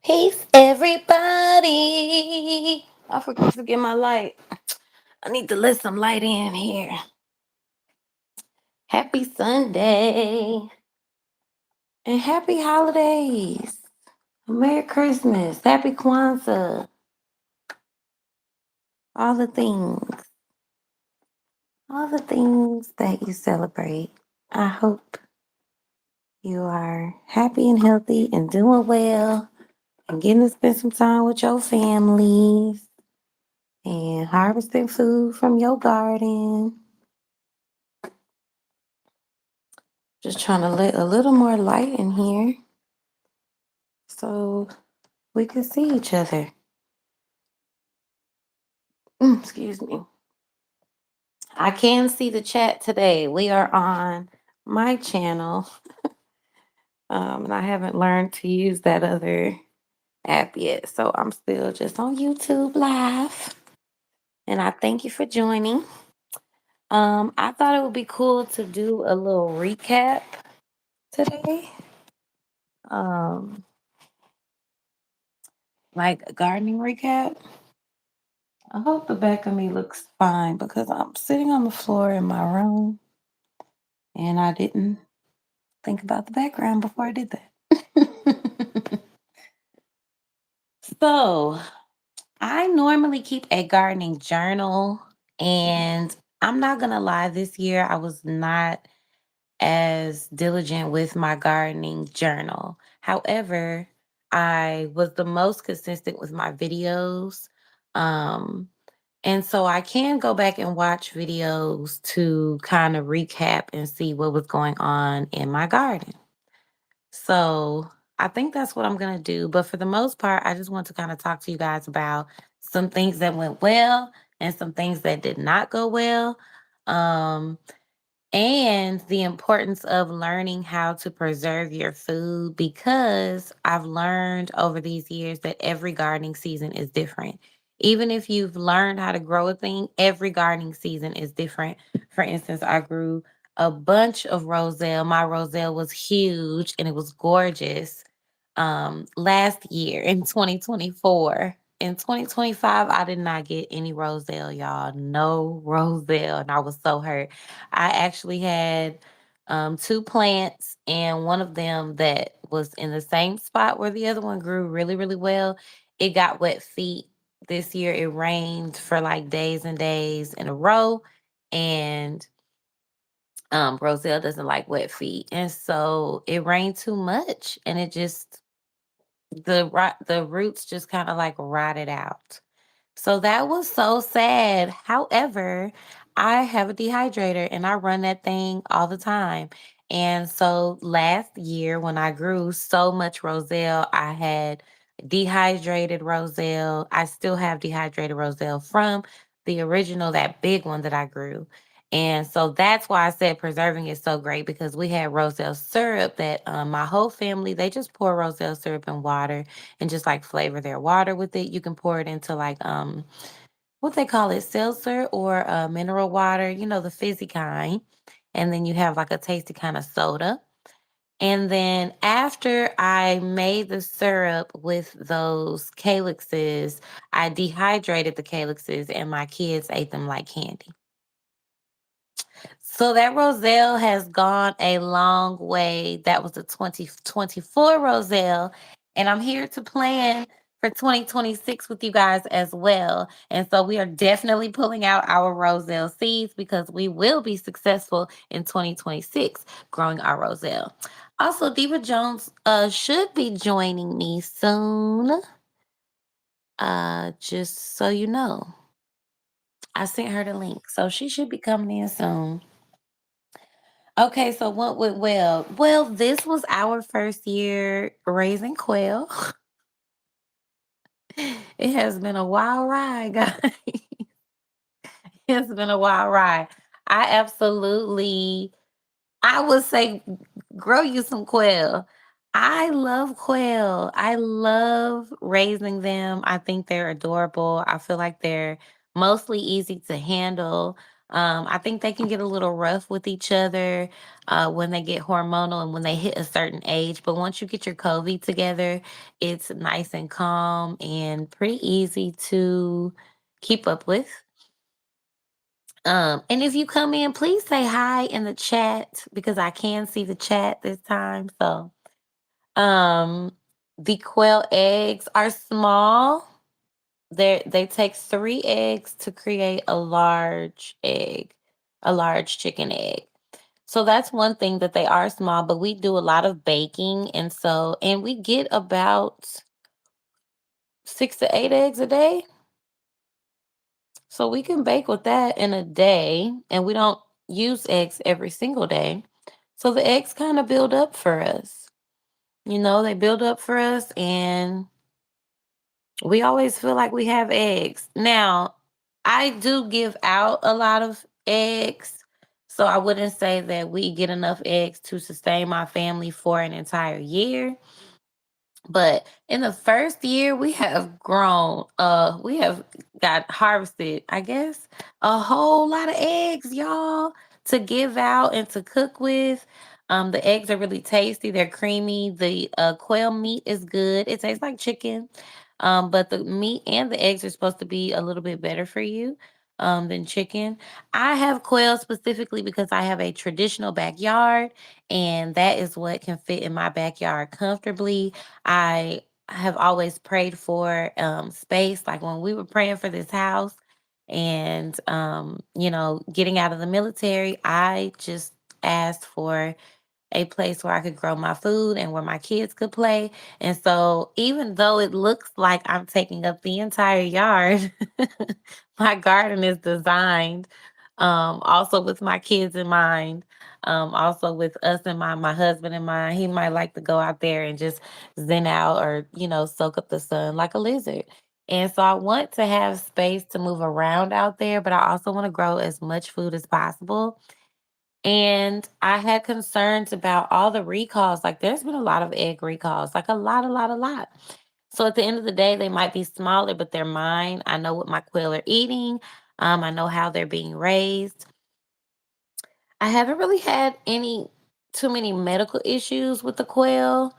Peace, everybody. I forgot to get my light. I need to let some light in here. Happy Sunday and happy holidays. Merry Christmas. Happy Kwanzaa. All the things. All the things that you celebrate. I hope you are happy and healthy and doing well and getting to spend some time with your families and harvesting food from your garden. Just trying to let a little more light in here so we can see each other. Excuse me. I can see the chat today. We are on my channel, and I haven't learned to use that other app yet. So I'm still just on YouTube Live, and I thank you for joining. I thought it would be cool to do a little recap today. Um, like a gardening recap. I hope the back of me looks fine because I'm sitting on the floor in my room and I didn't think about the background before I did that. So, I normally keep a gardening journal, and I'm not going to lie, this year I was not as diligent with my gardening journal. However, I was the most consistent with my videos. Um, And so I can go back and watch videos to kind of recap and see what was going on in my garden. So I think that's what I'm going to do. But for the most part, I just want to kind of talk to you guys about some things that went well and some things that did not go well. Um, and the importance of learning how to preserve your food because I've learned over these years that every gardening season is different. Even if you've learned how to grow a thing, every gardening season is different. For instance, I grew a bunch of roselle. My roselle was huge and it was gorgeous last year in 2024. In 2025, I did not get any roselle, y'all. No roselle. And I was so hurt. I actually had two plants, and one of them that was in the same spot where the other one grew really, really well. It got wet feet this year. It rained for like days and days in a row, and Roselle doesn't like wet feet, and so it rained too much, and it just the roots just kind of like rotted out. So that was so sad. However, I have a dehydrator and I run that thing all the time. And so last year, when I grew so much roselle, I had dehydrated roselle. I still have dehydrated roselle from the original, that big one that I grew. And so that's why I said preserving is so great because we had roselle syrup that my whole family, they just pour roselle syrup in water and just like flavor their water with it. You can pour it into like what they call it, seltzer or mineral water, the fizzy kind. And then you have like a tasty kind of soda. And then after I made the syrup with those calyxes, I dehydrated the calyxes and my kids ate them like candy. So that Roselle has gone a long way. That was the 2024 Roselle. And I'm here to plan for 2026 with you guys as well. And so we are definitely pulling out our Roselle seeds because we will be successful in 2026 growing our Roselle. Also, Deva Jones should be joining me soon. Just so you know, I sent her the link. So she should be coming in soon. Okay, so what went well? Well, this was our first year raising quail. It has been a wild ride, guys. It's been a wild ride. I absolutely, I would say, grow you some quail. I love quail. I love raising them. I think they're adorable. I feel like they're mostly easy to handle. I think they can get a little rough with each other when they get hormonal and when they hit a certain age. But once you get your COVID together, it's nice and calm and pretty easy to keep up with. And if you come in, please say hi in the chat because I can see the chat this time. So, um, the quail eggs are small. They take 3 eggs to create a large egg, a large chicken egg. So that's one thing that they are small, but we do a lot of baking, and we get about 6 to 8 eggs a day. So we can bake with that in a day, and we don't use eggs every single day. So the eggs kind of build up for us. They build up for us, and we always feel like we have eggs. Now, I do give out a lot of eggs, so I wouldn't say that we get enough eggs to sustain my family for an entire year. But in the first year, we have grown, we have got harvested, I guess, a whole lot of eggs, y'all, to give out and to cook with. The eggs are really tasty. They're creamy. The quail meat is good. It tastes like chicken. But the meat and the eggs are supposed to be a little bit better for you than chicken. I have quail specifically because I have a traditional backyard, and that is what can fit in my backyard comfortably. I have always prayed for space. Like when we were praying for this house and, getting out of the military, I just asked for a place where I could grow my food and where my kids could play. And so, even though it looks like I'm taking up the entire yard, my garden is designed also with my kids in mind, also with us in mind, my husband in mind. He might like to go out there and just zen out or, soak up the sun like a lizard. And so I want to have space to move around out there, but I also want to grow as much food as possible. And I had concerns about all the recalls. Like there's been a lot of egg recalls, like a lot, a lot, a lot. So at the end of the day, they might be smaller, but they're mine. I know what my quail are eating. I know how they're being raised. I haven't really had any too many medical issues with the quail.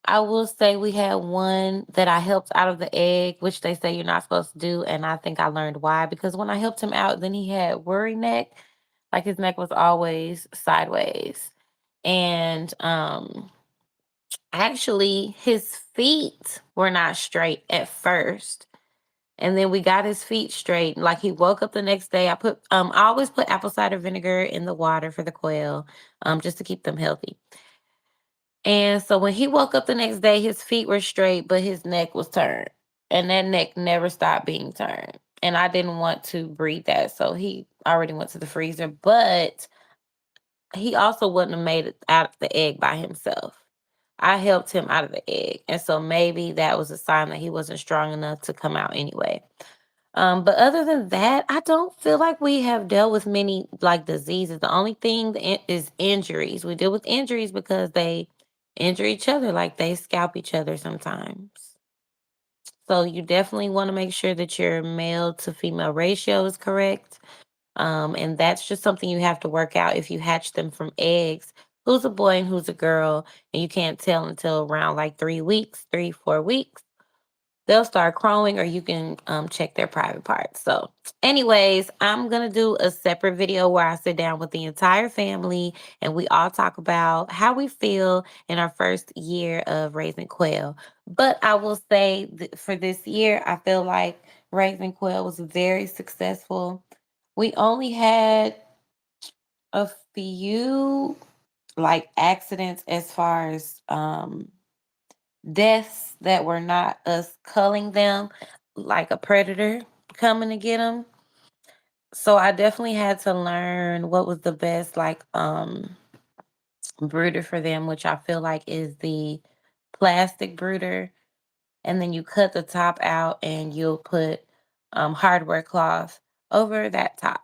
I will say we had one that I helped out of the egg, which they say you're not supposed to do. And I think I learned why because when I helped him out, then he had worry neck. Like his neck was always sideways. And actually his feet were not straight at first. And then we got his feet straight. Like he woke up the next day. I always put apple cider vinegar in the water for the quail, just to keep them healthy. And so when he woke up the next day, his feet were straight, but his neck was turned. And that neck never stopped being turned. And I didn't want to breed that. So he already went to the freezer. But he also wouldn't have made it out of the egg by himself. I helped him out of the egg. And so maybe that was a sign that he wasn't strong enough to come out anyway. But other than that, I don't feel like we have dealt with many like diseases. The only thing is injuries. We deal with injuries because they injure each other, like they scalp each other sometimes. So you definitely want to make sure that your male to female ratio is correct. And that's just something you have to work out if you hatch them from eggs. Who's a boy and who's a girl? And you can't tell until around like 3 weeks, 3, 4 weeks. They'll start crowing, or you can check their private parts. So, anyways, I'm gonna do a separate video where I sit down with the entire family and we all talk about how we feel in our first year of raising quail. But I will say that for this year, I feel like raising quail was very successful. We only had a few like accidents as far as deaths that were not us culling them, like a predator coming to get them. So I definitely had to learn what was the best like brooder for them, which I feel like is the plastic brooder. And then you cut the top out and you'll put hardware cloth over that top.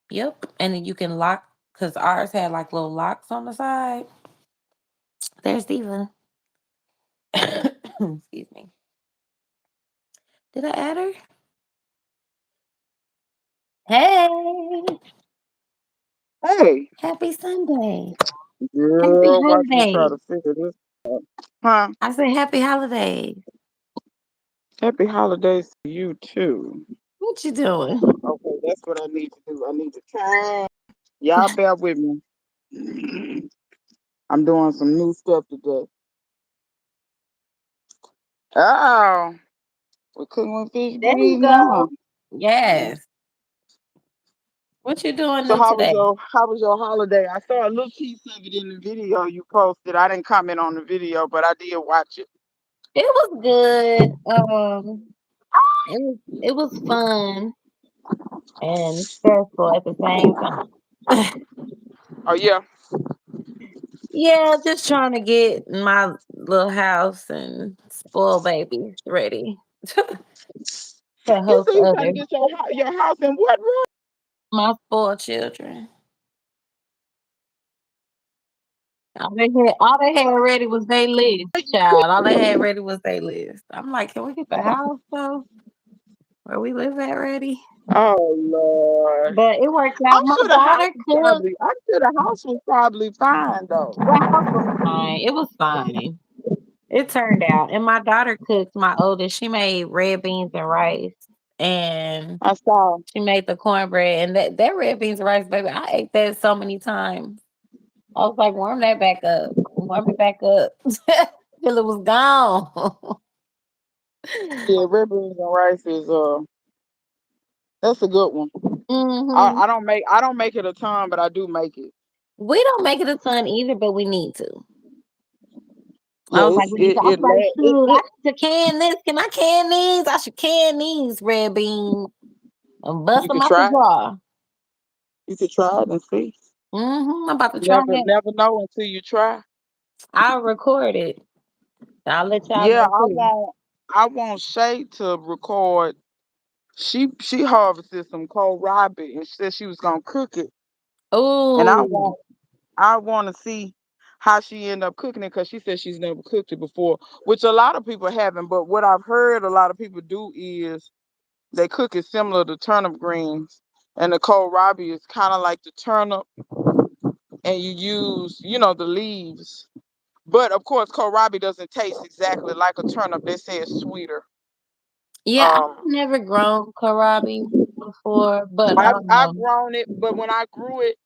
Yep. And then you can lock because ours had like little locks on the side. There's Diva. Excuse me. Did I add her? Hey, Hey, happy Sunday. Happy girl, watch me try holidays. to figure this out. Huh? I said happy holidays. Happy holidays to you too. What you doing? Okay, that's what I need to do. I need to turn. Y'all bear with me. I'm doing some new stuff today. Oh, we're cooking with fish There you grease now. go. Yes. What you doing So new today? how was your holiday? I saw a little piece of it in the video you posted. I didn't comment on the video, but I did watch it. It was good. It was fun and stressful at the same time. Oh yeah. Yeah, just trying to get my little house and spoil babies ready to You host say you trying to others. get your house in what room? My spoiled children. All they had ready was their list, child. All they had ready was their list. I'm like, can we get the house though? Where we live at ready? Oh Lord. But it worked I'm out. My sure the house daughter was cooked. probably. I'm sure the house was probably fine though. The house was fine. It was fine. It turned out. And my daughter cooked, my oldest, she made red beans and rice. And I saw. she made the cornbread. And that red beans and rice, baby, I ate that so many times. I was like, warm that back up. Warm it back up. Till it was gone. Yeah, red beans and rice is that's a good one. hmm I don't make it a ton, but I do make it. We don't make it a ton either, but we need to. I Yeah, was like, it's we need to. it I was it like, la- it, shoot, I it should can this. Can I can these? I should can these red beans and bust you them could out the try it. jar. You could try it and see. I'm about to You try it. never know until you try. I'll record it. I'll let y'all Yeah, know too. I want Shay to record. She harvested some kohlrabi and said she was gonna cook it, and Oh, I want to see how she ended up cooking it because she said she's never cooked it before, which a lot of people haven't. But what I've heard a lot of people do is they cook it similar to turnip greens, and the kohlrabi is kind of like the turnip, and you use the leaves. But of course, kohlrabi doesn't taste exactly like a turnip. They say it's sweeter. yeah. I've Um, never grown kohlrabi before, but I've grown it, but when I grew it,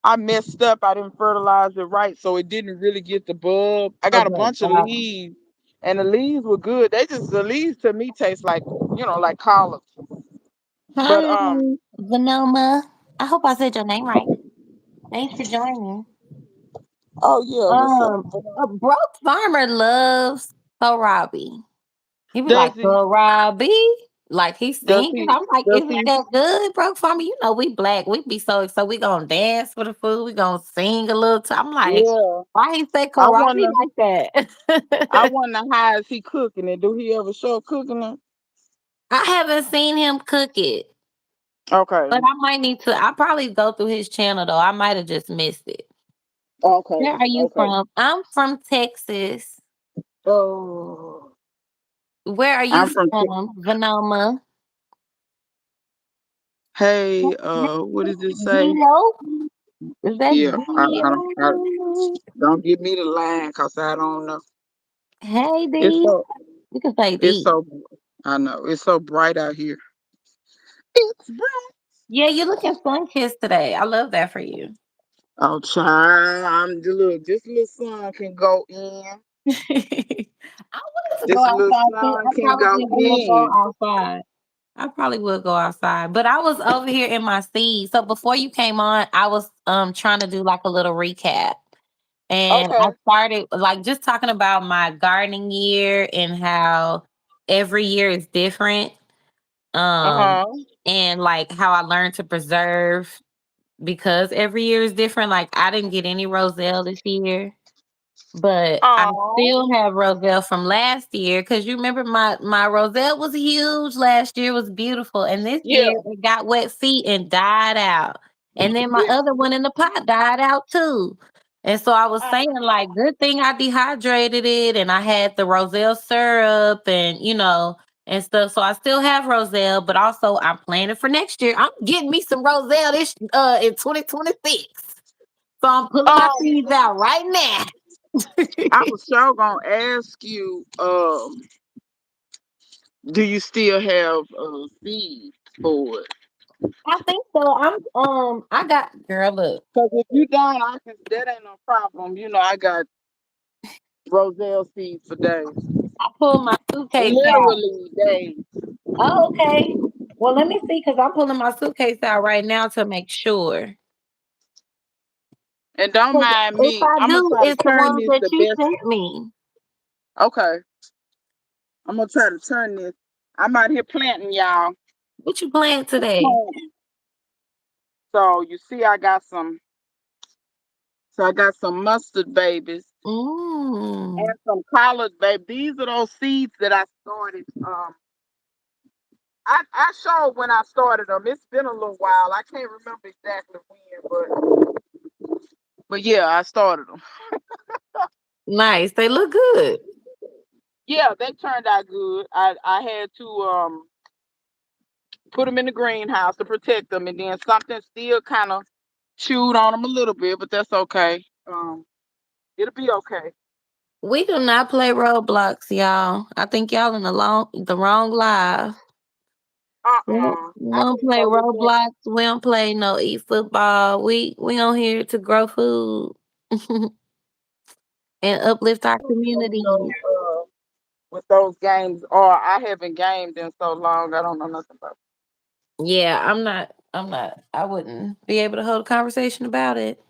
I messed up. I didn't fertilize it right, so it didn't really get the bud. I got a okay, bunch of leaves, and the leaves were good. The leaves to me taste like like collards. But hi, Vanoma. I hope I said your name right. Thanks for joining. oh yeah, what's up? A broke farmer loves kohlrabi. He be Does like, he? kohlrabi? Like he's Does singing. he? I'm like, Does is it he? that good, broke farmer? You know, we black. We be so we gonna dance for the food. We gonna sing a little. I'm like, Yeah. why he say I kohlrabi wonder. like I that? wonder how is he cooking it? Do he ever show cooking it? I haven't seen him cook it, but Okay. I might need to. I probably go through his channel though. I might have just missed it. Where Okay. are you Okay. from? I'm from Texas. Oh, Where are you I'm from. from, Vanoma? Hey, what does it say? Dio? Is that Yeah, I Dio? don't give me the line because I don't know. Hey It's D. so You can say it's D. so I know it's so bright out here. It's bright. Yeah, you're looking sun kissed today. I love that for you. Oh, child, I'm the little. This little sun can go in. I wanted to go This little outside too. sun I can go probably will go in. outside. I probably will go outside. But I was over here in my seed. So before you came on, I was trying to do like a little recap. And I Okay. started like just talking about my gardening year and how every year is different. Uh Um huh. and like how I learned to preserve because every year is different. Like I didn't get any roselle this year, but I Oh. still have roselle from last year because you remember my roselle was huge last year, was beautiful, and this Yeah. year it got wet feet and died out. And then my Yeah. other one in the pot died out too. And so I was saying, Oh. like, good thing I dehydrated it and I had the roselle syrup and and stuff. So I still have roselle, but also I'm planning for next year. I'm getting me some roselle this in 2026. So I'm pulling my Um, seeds out right now. I was sure gonna ask you, do you still have seed for it? I think so. I got girl look. Because if you don't, that ain't no problem. I got Roselle seeds for days. I pulled my suitcase out. Literally days. Oh, okay. Well, let me see because I'm pulling my suitcase out right now to make sure. And don't 'Cause mind if me. I I'm gonna do, try to it's the turn ones this that the you best. sent me. Okay. I'm gonna try to turn this. I'm out here planting, y'all. What you playing today? So you see, I got some. So I got some mustard babies Mm. and some collard babies. These are those seeds that I started. I showed when I started them. It's been a little while. I can't remember exactly when, but yeah, I started them. Nice. They look good. Yeah, they turned out good. I had to put them in the greenhouse to protect them, and then something still kind of chewed on them a little bit, but that's okay. It'll be okay. We do not play Roblox, y'all. I think y'all in the wrong live. We I don't didn't play know that. Roblox. We don't play no eat football. We on here to grow food and uplift our With those, community. with those games, or I haven't gamed in so long, I don't know nothing about. Yeah, I'm not. I'm not. I wouldn't be able to hold a conversation about it.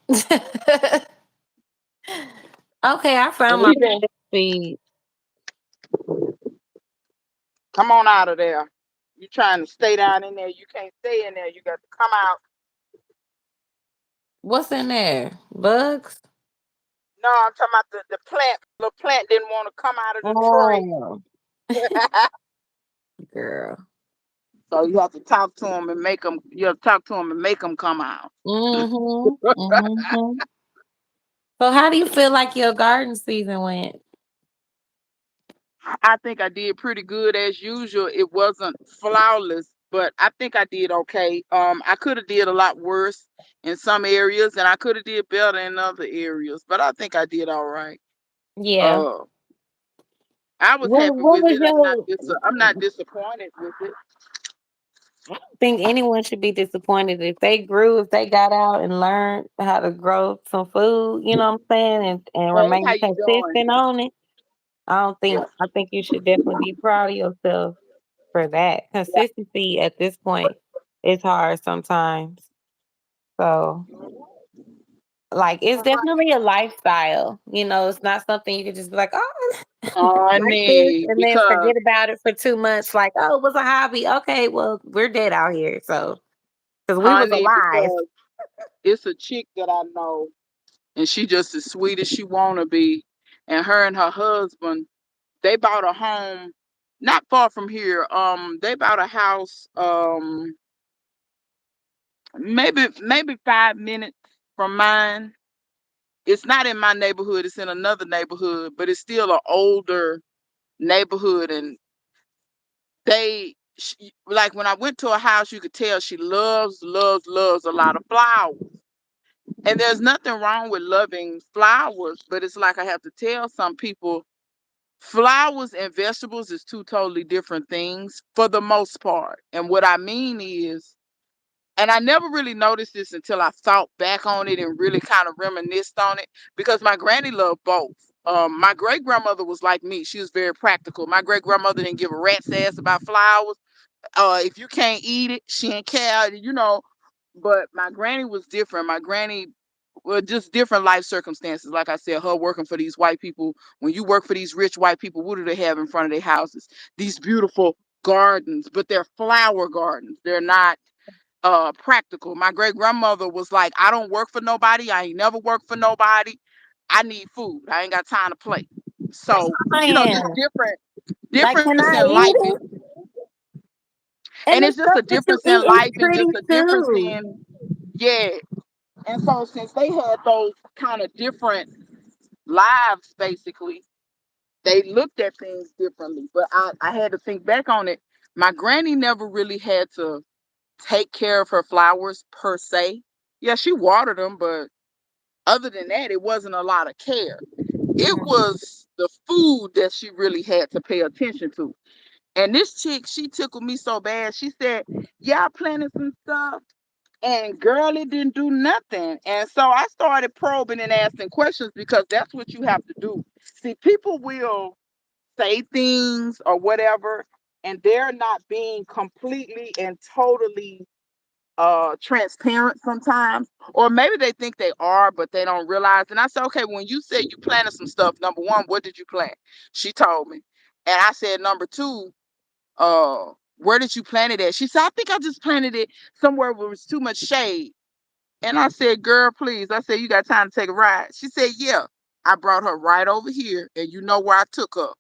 Okay, I found my Even feed. come on out of there. You trying to stay down in there? You can't stay in there. You got to come out. What's in there? Bugs? No, I'm talking about the plant. The plant didn't want to come out of the tray. Oh, girl. So you have to talk to them and make them. You have to talk to them and make them come out. Mm-hmm. Mm-hmm. So, how do you feel like your garden season went? I think I did pretty good as usual. It wasn't flawless, but I think I did okay. I could have did a lot worse in some areas, and I could have did better in other areas. But I think I did all right. Yeah. Uh, I was happy What with was it. your? I'm not disappointed with it. I don't think anyone should be disappointed if they grew, if they got out and learned how to grow some food. You know what I'm saying, and Hey, how remain you doing? consistent on it. I don't Yeah, think. I think you should definitely be proud of yourself for that. yeah. Consistency at this point is hard sometimes. So, like, it's definitely a lifestyle. It's not something you can just be like, oh, like this, Honey, and then because forget about it for 2 months. Like, oh, it was a hobby. Okay, well, we're dead out here. So, because we was honey, alive. because it's a chick that I know, and she just as sweet as she wanna be, and her and her husband, they bought a home not far from here. They bought a house, maybe 5 minutes from mine. It's not in my neighborhood; it's in another neighborhood, but it's still an older neighborhood, and like when I went to a house, you could tell she loves a lot of flowers. And there's nothing wrong with loving flowers, but it's like I have to tell some people flowers and vegetables is two totally different things for the most part. And what I mean is, and I never really noticed this until I thought back on it and really kind of reminisced on it because my granny loved both. My great grandmother was like me. She was very practical. My great grandmother didn't give a rat's ass about flowers. If you can't eat it, she ain't care. But my granny was different. My granny, well, just different life circumstances. Like I said, her working for these white people. When you work for these rich white people, what do they have in front of their houses? These beautiful gardens, but they're flower gardens. They're not practical. My great grandmother was like, I don't work for nobody. I ain't never worked for nobody. I need food. I ain't got time to play. So, just Man, like, can difference I in eat life. it? And And the it's just stuff a that you difference in eat is life and just pretty a difference too. in, yeah. And so since they had those kind of different lives basically, they looked at things differently. But I had to think back on it. My granny never really had to take care of her flowers per se. Yeah, she watered them, but other than that, it wasn't a lot of care. It Mhm. was the food that she really had to pay attention to. And this chick, she tickled me so bad. She said, "Yeah, I planted some stuff, and girl, it didn't do nothing." And so I started probing and asking questions because that's what you have to do. See, people will say things or whatever, and they're not being completely and totally transparent sometimes, or maybe they think they are but they don't realize. And I said, okay, when you said you planted some stuff, number one, what did you plant? She told me. And I said, number two, uh where did you plant it at? She said, I think I just planted it somewhere where it was too much shade. And I said, girl, please. I said, you got time to take a ride? She said, yeah. I brought her right over here, and you know where I took her?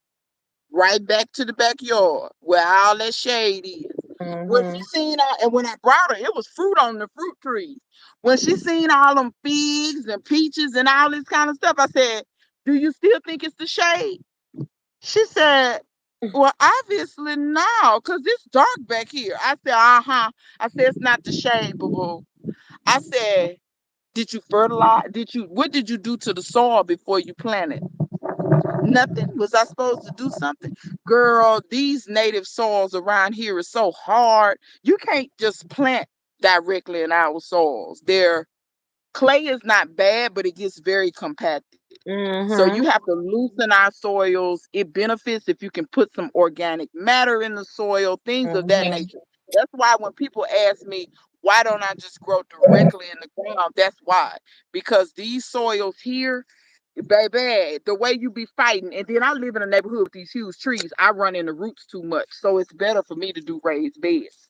Right back to the backyard where all that shade is. When she Mhm. seen all, and when I brought her, it was fruit on the fruit trees. When she seen all them figs and peaches and all this kind of stuff, I said, "Do you still think it's the shade?" She said, "Well, obviously no, cause it's dark back here." I said, "Uh huh." I said, "It's not the shade, boo boo." I said, "Did you fertilize? Did you? What did you do to the soil before you planted?" Nothing. Was I supposed to do something? Girl, these native soils around here is so hard. You can't just plant directly in our soils. Their clay is not bad, but it gets very compacted. So you Mhm. have to loosen our soils. It benefits if you can put some organic matter in the soil, things of that Mhm. nature. That's why when people ask me, why don't I just grow directly in the ground? That's why. Because these soils here, baby, the way you be fighting, and then I live in a neighborhood with these huge trees, I run into roots too much. So it's better for me to do raised beds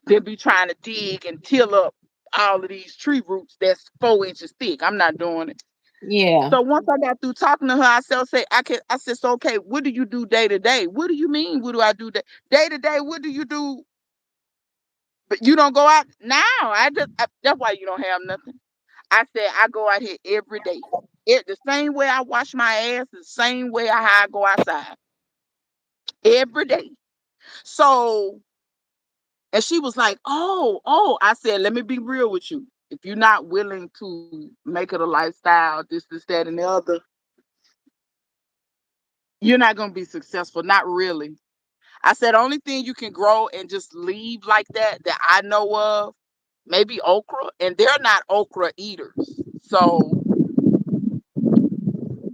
than be trying to dig and till up all of these tree roots that's 4 inches thick. I'm not doing it. Yeah. So once I got through talking to her, I said, so okay, what do you do day to day? What do you mean? What do I do day to day? What do you do? But you don't go out now. That's why you don't have nothing. I said I go out here every day. The same way I wash my ass, the same way I go outside every day. So, and she was like, oh. I said, let me be real with you. If you're not willing to make it a lifestyle, this, that, and the other, you're not gonna be successful. Not really. I said, only thing you can grow and just leave like that I know of, maybe okra, and they're not okra eaters. So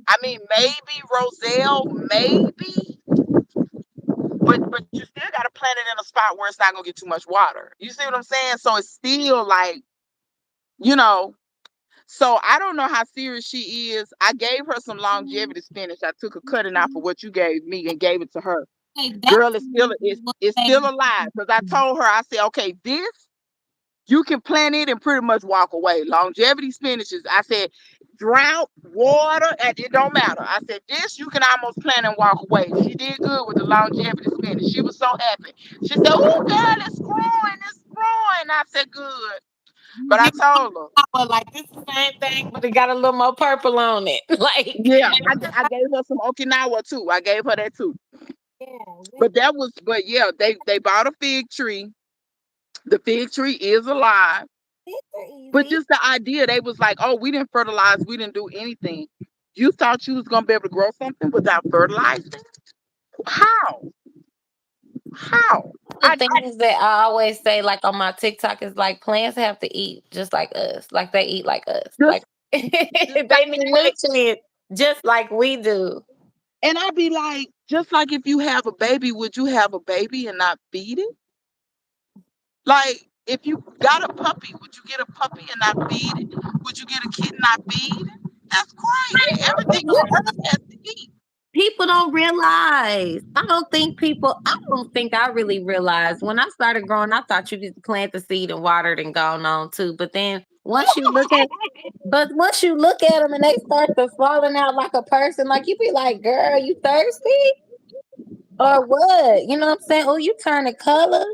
I mean, maybe Roselle, maybe, but you still got to plant it in a spot where it's not gonna get too much water. You see what I'm saying? So it's still like, you know. So I don't know how serious she is. I gave her some longevity spinach. I took a cutting out for what you gave me and gave it to her. Hey, that's Girl, it's still alive because I told her, I said, okay, this you can plant it and pretty much walk away. Longevity spinaches, I said, drought, water, and it don't matter. I said, this you can almost plant and walk away. She did good with the longevity spinach. She was so happy. She said, oh, girl, it's growing, it's growing. I said, good. you But I give told her, her like this the same thing, but it got a little more purple on it. Like yeah, I gave her some Okinawa too. I gave her that too. yeah, But yeah, they bought a fig tree. The fig tree is alive. these are But easy. just the idea, they was like, oh, we didn't fertilize, we didn't do anything. You thought you was gonna be able to grow something without fertilizing? How? How? The things that I always say, like on my TikTok, is like plants have to eat just like us. Like they eat like us. Just Like the they need same way. nutrients just like we do. And I'd be like, just like if you have a baby, would you have a baby and not feed it? Like if you got a puppy, would you get a puppy and not feed it? Would you get a kid and not feed it? That's crazy. Everything on earth has to eat. People don't realize. I don't think I really realized. When I started growing, I thought you could plant the seed and water it and gone on too. But then once you look at them and they start to falling out like a person, like you be like, girl, you thirsty or what? You know what I'm saying? Oh, you turn the color.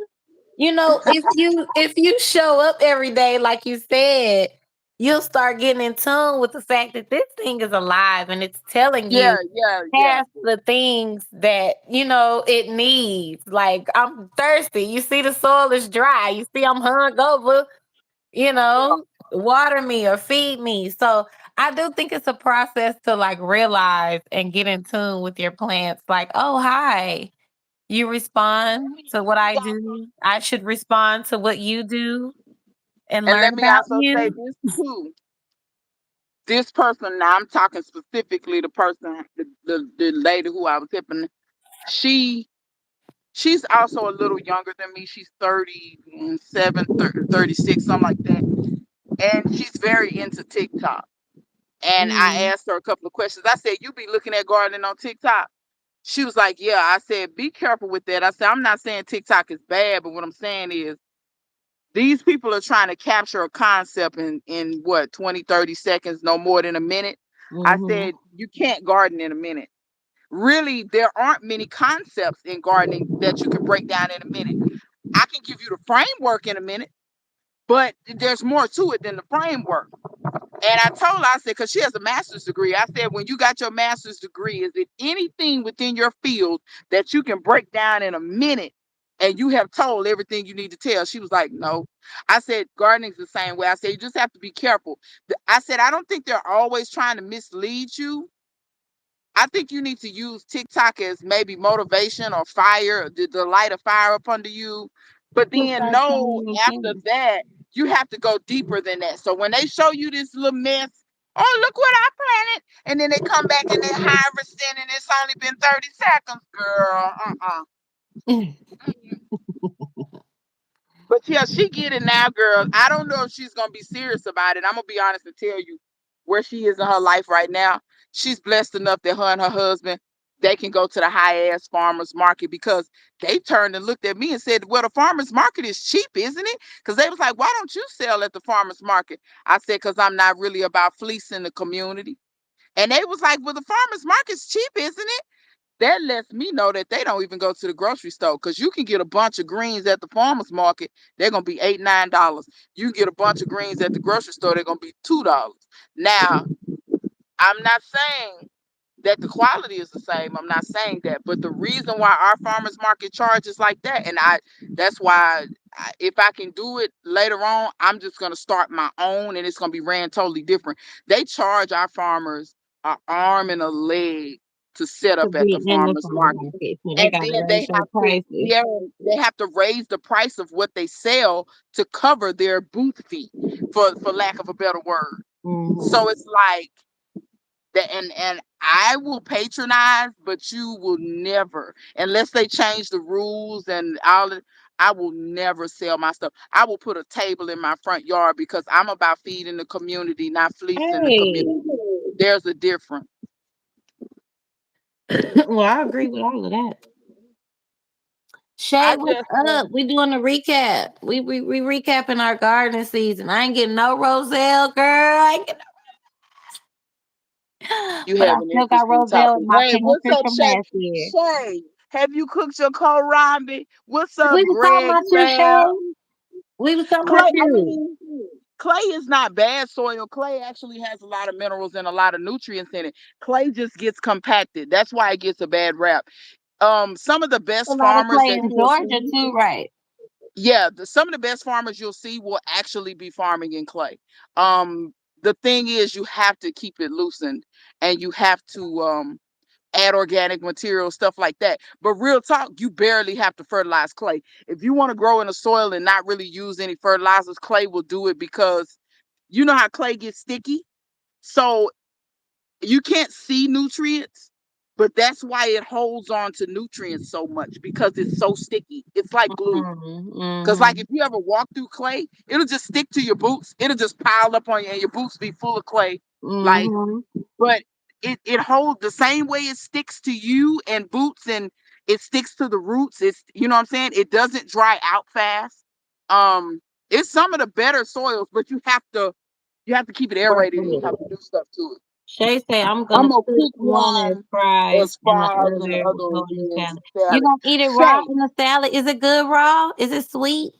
You know, if you show up every day, like you said, you'll start getting in tune with the fact that this thing is alive and it's telling Yeah, you yeah, yeah. past the things that it needs. Like, I'm thirsty. You see the soil is dry. You see I'm hung over, you Yeah. know, water me or feed me. So I do think it's a process to like realize and get in tune with your plants. Like, oh hi. You respond to what Let me I also do. I should respond to what you do and and learn let me about also say you. this too. This person, now I'm talking specifically the person, the lady who I was helping. She she's also a little younger than me. She's 37, 36, something like that. And she's very into TikTok. And I Mhm. asked her a couple of questions. I said, "You be looking at gardening on TikTok?" She was like, "Yeah." I said, "Be careful with that." I said, "I'm not saying TikTok is bad, but what I'm saying is these people are trying to capture a concept in what, 20, 30 seconds, no more than a minute." I Mhm. said, "You can't garden in a minute." Really, there aren't many concepts in gardening that you can break down in a minute. I can give you the framework in a minute, but there's more to it than the framework. And I told her, I said, because she has a master's degree. I said, when you got your master's degree, is it anything within your field that you can break down in a minute and you have told everything you need to tell? She was like, no. I said, gardening's the same way. I said, you just have to be careful. I said, I don't think they're always trying to mislead you. I think you need to use TikTok as maybe motivation or fire, the light of fire up under you. But To then start know telling your after things. that, you have to go deeper than that. So when they show you this little mess, oh, look what I planted. And then they come back and they're harvesting and it's only been 30 seconds, girl. But yeah, she get it now, girl. I don't know if she's gonna be serious about it. I'm gonna be honest and tell you where she is in her life right now. She's blessed enough that her and her husband they can go to the high ass farmers market because they turned and looked at me and said, "Well, the farmers market is cheap, isn't it?" Because they was like, "Why don't you sell at the farmers market?" I said, "Because I'm not really about fleecing the community." And they was like, "Well, the farmers market's cheap, isn't it?" That lets me know that they don't even go to the grocery store because you can get a bunch of greens at the farmers market. They're gonna be $8, $9. You can get a bunch of greens at the grocery store. They're gonna be $2. Now, I'm not saying that the quality is the same. I'm not saying that, but the reason why our farmers market charges like that, and that's why if I can do it later on, I'm just gonna start my own, and it's gonna be ran totally different. They charge our farmers an arm and a leg to set To up at the be in the farmers farmer's market, market. So they and gotta then they raise their have to, prices. yeah, they have to raise the price of what they sell to cover their booth fee, for lack of a better word. So Mhm. it's like that, and I will patronize, but you will never, unless they change the rules and all of, I will never sell my stuff. I will put a table in my front yard because I'm about feeding the community, not fleecing the Hey. community. There's a difference. Well, I agree with all of that. Shay, I what's just up? We doing a recap. We recapping our gardening season. I ain't getting no Roselle, girl. I ain't getting You but I having still got interesting Roselle in topics. my Hey, what's pantry up, from Shay? last year. Shay, have you cooked your kohlrabi? What's up, We was talking Greg about you, Fab? Shay. We was talking about Clay, I you. mean, clay is not bad soil. Clay actually has a lot of minerals and a lot of nutrients in it. Clay just gets compacted. That's why it gets a bad rap. Some of the A best lot of farmers clay that in you'll Georgia see, too, right? yeah, some of the best farmers you'll see will actually be farming in clay. The thing is, you have to keep it loosened, and you have to add organic material, stuff like that. But real talk, you barely have to fertilize clay. If you want to grow in a soil and not really use any fertilizers, clay will do it because you know how clay gets sticky. So you can't see nutrients, but that's why it holds on to nutrients so much because it's so sticky. It's like glue. Cause like if Mm-hmm. you ever walk through clay, it'll just stick to your boots. It'll just pile up on you, and your boots be full of clay. Like, Mm-hmm. but it holds the same way it sticks to you and boots, and it sticks to the roots. It's, you know what I'm saying. It doesn't dry out fast. Um, it's some of the better soils, but you have to keep it Work aerated and you with have it. to do stuff to it. Shay say I'm I'm gonna gonna cook cook one as one fries as and the fries and the other other go one in the being salad. You salad. gonna eat it raw Shay, in the salad? Is it good raw? Is it sweet?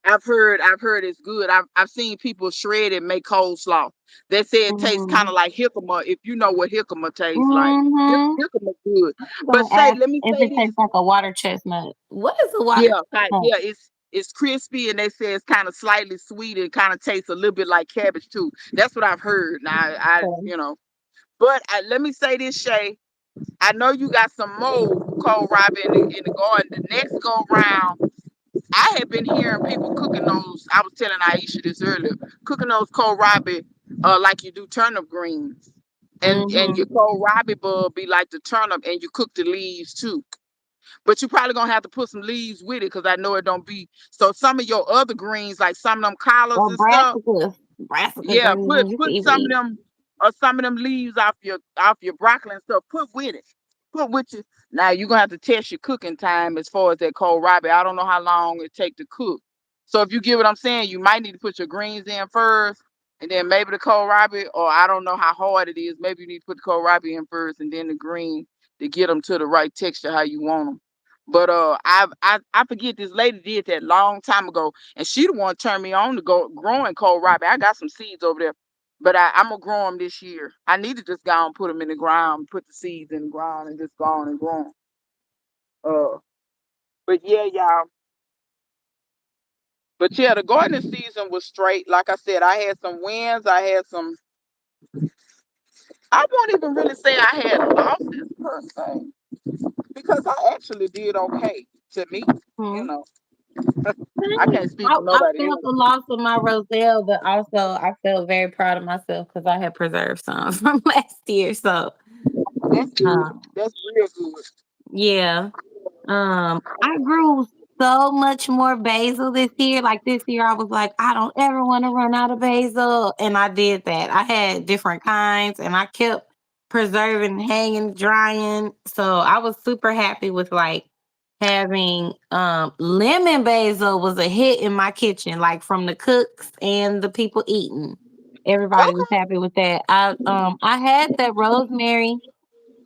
I've heard it's good. I've seen people shred it, make coleslaw. They say it tastes kind Mhm. of like jicama. If you know what jicama tastes like, Mhm. jicama good. I'm But gonna say, ask let me if say it this. tastes like a water chestnut. What is a water Yeah, chestnut? yeah, it's crispy, and they say it's kind of slightly sweet and kind of tastes a little bit like cabbage too. That's what I've heard. Now, Okay. but let me say this, Shay. I know you got some more cold rabbit in the garden. The next go round, I had been hearing people cooking those. I was telling Aisha this earlier, cooking those kohlrabi, like you do turnip greens, and your Mhm. kohlrabi bulb be like the turnip, and you cook the leaves too. But you probably gonna have to put some leaves with it because I know it don't be. So some of your other greens, like some of them collards Or and stuff, brassica yeah, put green. You can put even some of eat. them some of them leaves off your broccoli and stuff. Put with it. Put with you. Now you're gonna have to test your cooking time as far as that kohlrabi. I don't know how long it take to cook. So if you get what I'm saying, you might need to put your greens in first, and then maybe the kohlrabi, or I don't know how hard it is. Maybe you need to put the kohlrabi in first, and then the green to get them to the right texture how you want them. But I forget this lady did that long time ago, and she the one turned me on to go growing kohlrabi. I got some seeds over there, but I'm gonna grow them this year. I need to just go and put them in the ground, put the seeds in the ground, and just go on and grow them. But yeah, y'all. But yeah, the gardening season was straight. Like I said, I had some wins. I had some. I won't even really say I had losses per se because I actually did okay to me. You Mhm. know, I Same. can't speak for I nobody felt else. the loss of my roselle, but also I felt very proud of myself because I had preserved some from last year. So, That's good. um, That's real good. yeah. I grew so much more basil this year. Like this year, I was like, I don't ever want to run out of basil, and I did that. I had different kinds, and I kept preserving, hanging, drying. So I was super happy with like having lemon basil was a hit in my kitchen, like from the cooks and the people eating. Everybody was Okay. happy with that. I had that rosemary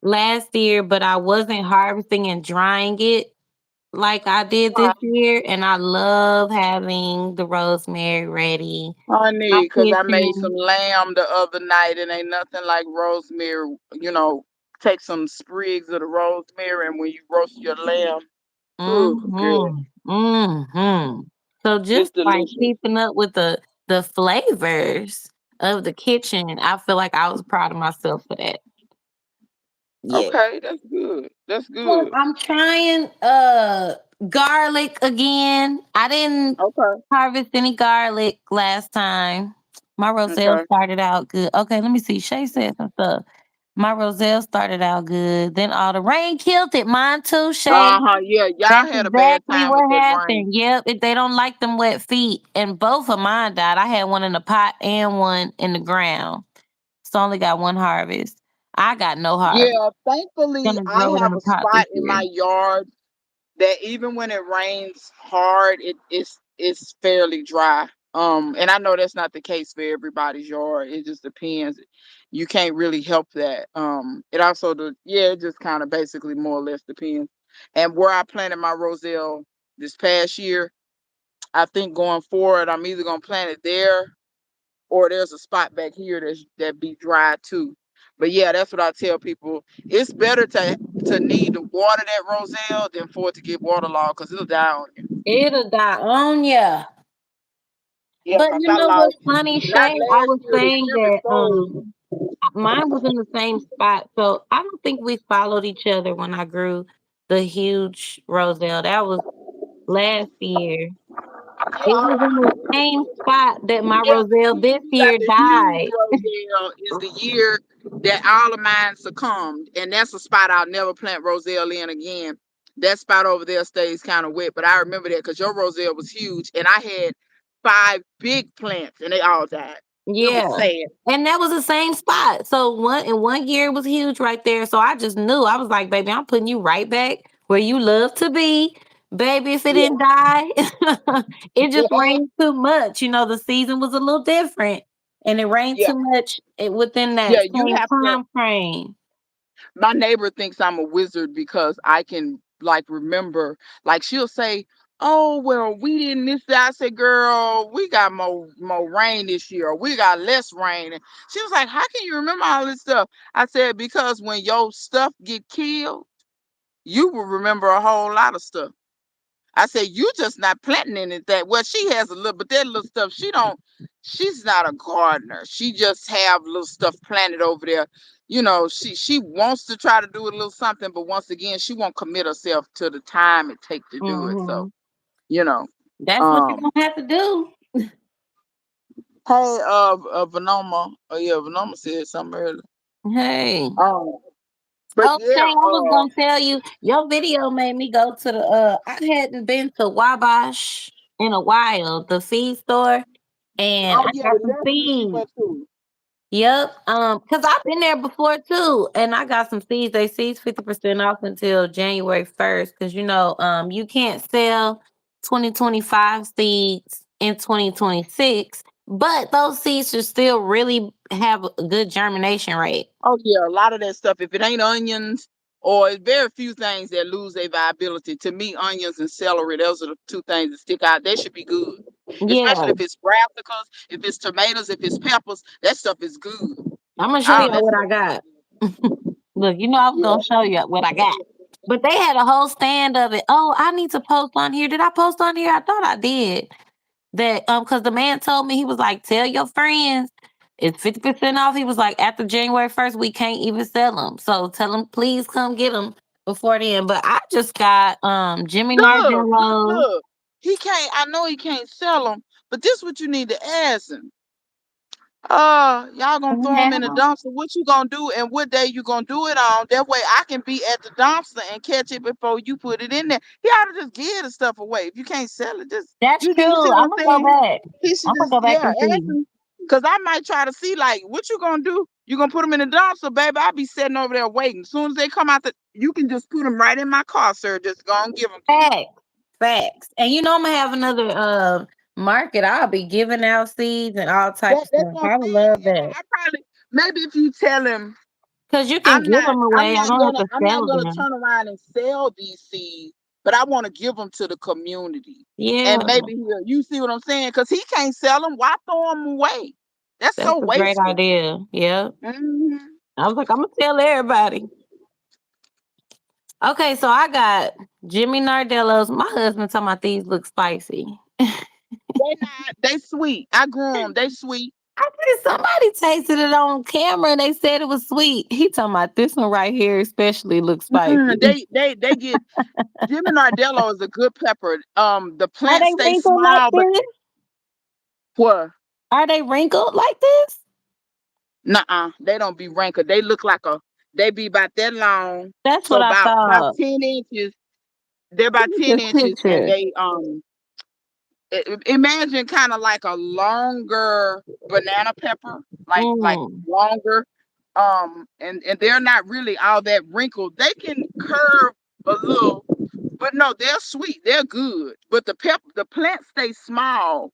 last year, but I wasn't harvesting and drying it like I did this year, and I love having the rosemary ready. My Honey, cause I made some kitchen. lamb the other night, and ain't nothing like rosemary. Take some sprigs of the rosemary, and when you roast your lamb, oh, girl, Mhm. Mhm. So it's just like delicious. keeping up with the flavors of the kitchen, I feel like I was proud of myself for that. Yeah. Okay, that's good. That's Well, good. I'm trying garlic again. I didn't Okay, harvest any garlic last time. My roselle okay. started out good. Okay, let me see. Shay said some stuff. My roselle started out good. Then all the rain killed it. Mine too, Shay. Uh-huh. Yeah, y'all That's had a bad exactly time with what that rain. happened. Yep, they don't like them wet feet. And both of mine died. I had one in the pot and one in the ground. So I only got one harvest. I got no harvest. Yeah, thankfully Gonna I grow it in have a a pot this spot in year. my yard that even when it rains hard, it's fairly dry. And I know that's not the case for everybody's yard. It just depends. You can't really help that. It also it just kind of basically more or less depends. And where I planted my roselle this past year, I think going forward, I'm either gonna plant it there or there's a spot back here that be dry too. But yeah, that's what I tell people. It's better to need to water that roselle than for it to get waterlogged because it'll die on you. It'll die on ya. Yeah, But because you I know what's lost funny, not Shay? I last was year, the saying year that before. mine was in the same spot. So I don't think we followed each other when I grew the huge roselle. That was last year. It was in the same spot that my Yeah, the roselle year this you got year the huge died. roselle is the year that all of mine succumbed, and that's a spot I'll never plant roselle in again. That spot over there stays kind of wet, but I remember that because your roselle was huge, and I had 5 big plants, and they all died. It was Yeah. sad. And that was the same spot. So one year it was huge right there. So I just knew. I was like, baby, I'm putting you right back where you love to be. Baby, if it Yeah, didn't die, it just yeah, rained too much. The season was a little different. And it rained yeah. too much within that Yeah, you same have to. time frame. My neighbor thinks I'm a wizard because I can like remember. Like she'll say, Oh well, we didn't miss that. I said, girl, we got more rain this year. We got less rain. And she was like, how can you remember all this stuff? I said, because when your stuff get killed, you will remember a whole lot of stuff. I said, you just not planting in it that well. She has a little, but that little stuff she don't. She's not a gardener. She just have little stuff planted over there. She wants to try to do a little something, but once again, she won't commit herself to the time it takes to do it. So Hmm. you know, That's what you're um, gonna have to do. hey, Vanoma. Oh yeah, Vanoma said something earlier. Hey. Um, but Oh, Shay, yeah, I was gonna tell you, your video made me go to the I hadn't been to Wabash in a while, the feed store, and oh I yeah, got the some lesson she seeds. went to. Yep. Because I've been there before too, and I got some seeds. They seeds 50% off until January 1st. Because you can't sell 2025 seeds in 2026, but those seeds should still really have a good germination rate. Oh yeah, a lot of that stuff. If it ain't onions, or it's very few things that lose their viability. To me, onions and celery, those are the two things that stick out. They should be good, especially Yeah, if it's brassicas, if it's tomatoes, if it's peppers. That stuff is good. I'm gonna show All y'all that what stuff I is got. good. Look, I was Yeah. gonna show you what I got. But they had a whole stand of it. Oh, I need to post on here. Did I post on here? I thought I did. That because the man told me, he was like, tell your friends it's 50% off. He was like, after January 1st, we can't even sell them. So tell them please come get them before then. But I just got Jimmy Look, look, Nardello. look. He can't. I know he can't sell them, but this what you need to ask him. Y'all gonna throw them in the dumpster. What you gonna do and what day you gonna do it on? That way I can be at the dumpster and catch it before you put it in there. He ought to just give the stuff away. If you can't sell it, just That's you see true. what I'm I'm gonna go saying? back. He should I'm gonna just go back yeah, and ask see. him. Cause I might try to see like what you gonna do. You gonna put them in the dumpster, baby? I'll be sitting over there waiting. As soon as they come out, you can just put them right in my car, sir. Just go and give them to me. Facts. Facts. And I'm gonna have another market. I'll be giving out seeds and all types of That's stuff. what I'm I would saying. love Yeah, that. I probably maybe if you tell him Cause you can I'm give not them I'm away. I not don't have gonna to I'm not sell gonna them. turn around and sell these seeds, but I want to give them to the community. Yeah, And maybe you see what I'm saying? Because he can't sell them. Why throw them away? That's that's so a great wasteful. idea. Yeah. Hmm. I was like, I'm gonna tell everybody. Okay, so I got Jimmy Nardello's. My husband talking about these look spicy. They not. They sweet. I grew them. They sweet. I said somebody tasted it on camera and they said it was sweet. He talking about this one right here, especially looks Mm-mm. spicy. They get Jimmy Nardello is a good pepper. The Are plants they stay wrinkled like small, but this? what? Are they wrinkled like this? Nuh-uh. They don't be wrinkled. They look like they be about that long. That's So what I about thought. 10 inches. They're Let about me 10 just inches and picture. they imagine kind of like a longer banana pepper, like Mm, longer. And they're not really all that wrinkled. They can curve a little, but no, they're sweet. They're good. But the plant stays small,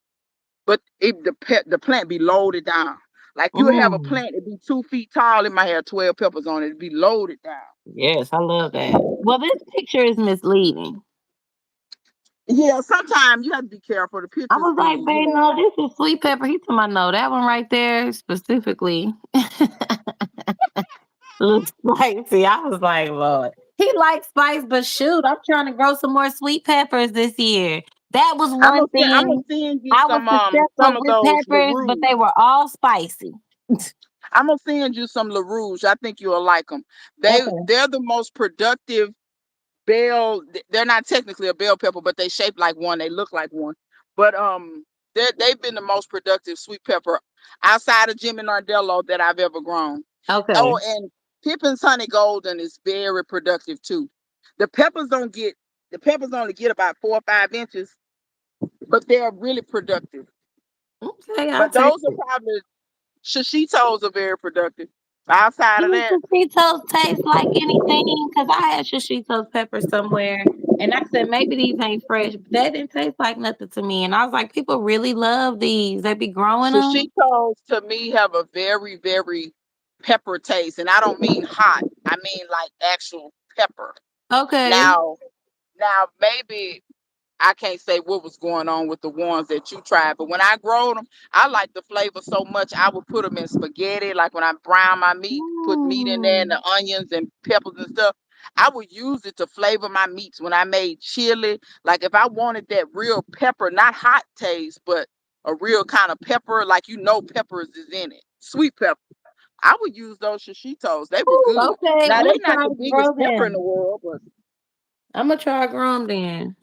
but the plant be loaded down. Like you have a mm. plant, it be 2 feet tall, it might have 12 peppers on it. It be loaded down. Yes, I love that. Well, this picture is misleading. Yeah, sometimes you have to be careful. The I pictures was like, be, babe, no, this is sweet pepper. He told me, no, that one right there specifically looks spicy. I was like, Lord. He likes spice, but shoot, I'm trying to grow some more sweet peppers this year. That was one I'm gonna thing. send you I was successful some of with those peppers, but LaRouge. they were all spicy. I'm gonna send you some LaRouge. I think you'll like them. Okay. They're the most productive bell. They're not technically a bell pepper, but they shape like one. They look like one. But they've been the most productive sweet pepper outside of Jimmy Nardello that I've ever grown. Oh, Okay. and Pippin's Honey Golden is very productive too. The peppers don't get the peppers only get about 4 or 5 inches, but they're really productive. Okay, I'll But take those are it. probably Shishitos are very productive. Outside of Do that, Shishitos taste like anything? Because I had Shishitos pepper somewhere, and I said maybe these ain't fresh, but that didn't taste like nothing to me. And I was like, people really love these. They be growing them. Shishitos to me have a very, very pepper taste. And I don't mean hot. I mean like actual pepper. Okay. Now maybe I can't say what was going on with the ones that you tried, but when I growed them, I like the flavor so much. I would put them in spaghetti, like when I brown my meat, put meat in there and the Mm. onions and peppers and stuff. I would use it to flavor my meats when I made chili. Like if I wanted that real pepper, not hot taste, but a real kind of pepper, like peppers is in it, sweet pepper. I would use those shishitos. They were Ooh, good. okay, Now I'm they gonna not try the to grow biggest pepper in the them. world, but I'm gonna try to grow them then.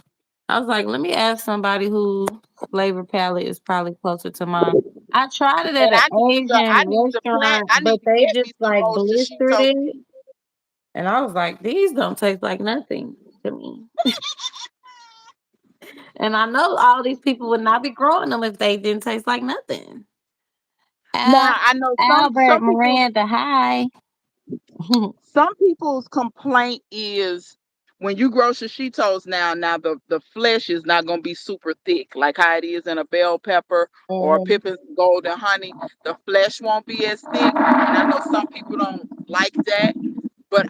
I was like, let me ask somebody who flavor palette is probably closer to mine. I tried it at and an Asian I need to plant. restaurant, I need but to they get just me some like more blistered shishito it, seeds. and I was like, these don't taste like nothing to me. And I know all these people would not be growing them if they didn't taste like nothing. Al- Now I know Albert Miranda, hi. some people's complaint is when you grow shishitos now the flesh is not gonna be super thick like how it is in a bell pepper or a Mhm. Pippin's golden honey. The flesh won't be as thick, and I know some people don't like that. But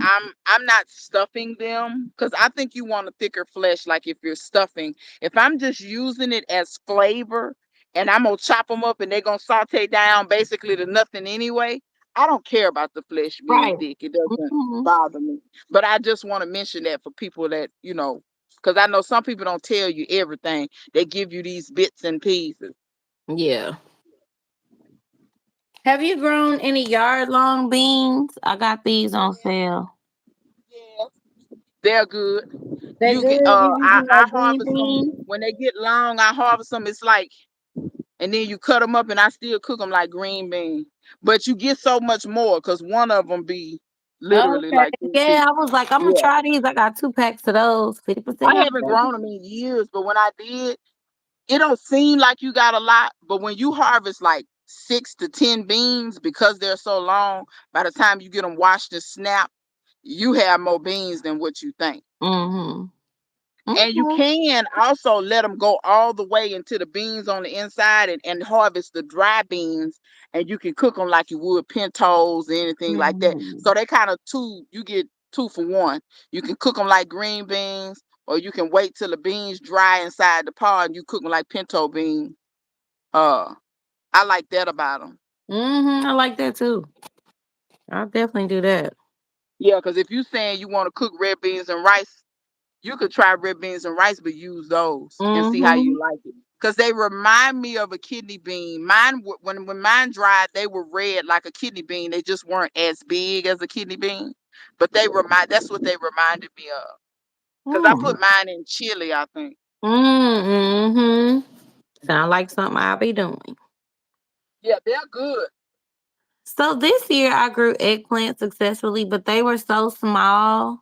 I'm not stuffing them because I think you want a thicker flesh. Like if you're stuffing, if I'm just using it as flavor and I'm gonna chop them up and they're gonna saute down basically to nothing anyway, I don't care about the flesh being Right. thick. It doesn't Mhm. bother me. But I just want to mention that for people that because I know some people don't tell you everything. They give you these bits and pieces. Yeah. Have you grown any yard long beans? I got these on sale. Yeah, they're good. They're good. You use them I like green harvest them beans? when they get long. I harvest them. It's like and then you cut them up and I still cook them like green beans. But you get so much more because one of them be literally Okay. like 3 feet. Yeah, I was like, I'm gonna Yeah. try these. I got 2 packs of those, 50% I off, haven't baby. grown them in years, but when I did, it don't seem like you got a lot. But when you harvest like 6 to 10 beans because they're so long, by the time you get them washed and snapped, you have more beans than what you think. Mm-hmm. And you Okay. can also let them go all the way into the beans on the inside and harvest the dry beans, and you can cook them like you would pintos or anything like that. Mm-hmm. So they kind of you get two for one. You can cook them like green beans, or you can wait till the beans dry inside the pod and you cook them like pinto beans. Uh, I like that about them. Mm-hmm. I like that too. I'll definitely do that. Yeah, because if you saying you want to cook red beans and rice, you could try red beans and rice, but use those and see how Mm-hmm. you like it. Because they remind me of a kidney bean. Mine, when mine dried, they were red like a kidney bean. They just weren't as big as a kidney bean, but that's what they reminded me of. Because I Mm. put mine in chili, I think. Mm-hmm. Sound like something I'll be doing. Yeah, they're good. So this year I grew eggplant successfully, but they were so small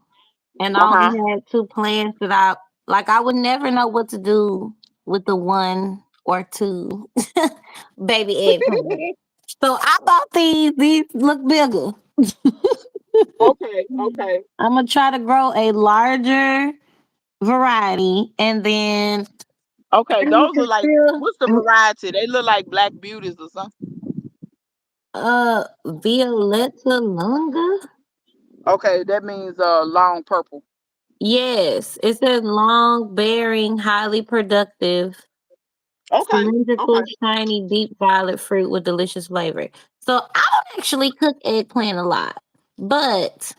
and I Uh only huh. had 2 plants that I would never know what to do with the 1 or 2 baby eggplants. So I bought these. These look bigger. Okay, okay, I'm gonna try to grow a larger variety, and then okay. you Those are can like, still what's the variety? They look like black beauties or something. Violetta Lunga. Okay, that means long purple. Yes, it says long bearing, highly productive, Okay, cylindrical, okay. shiny, deep violet fruit with delicious flavor. So I don't actually cook eggplant a lot, but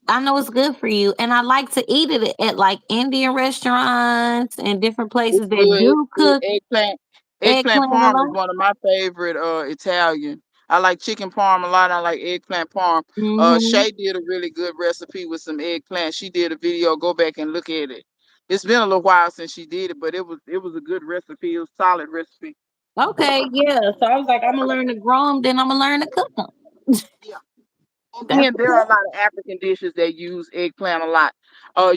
I know it's good for you, and I like to eat it at like Indian restaurants and different It's places that good. It's do good. cook Eggplant eggplant a parm is lot. one of my favorite Italian. I like chicken parm a lot. I like eggplant parm. Hmm. Shay did a really good recipe with some eggplant. She did a video. Go back and look at it. It's been a little while since she did it, but it was a good recipe. It was a solid recipe. Okay, yeah. So I was like, I'm gonna learn to grow them, then I'm gonna learn to cook them. Yeah. And That's then there are a lot of African dishes that use eggplant a lot.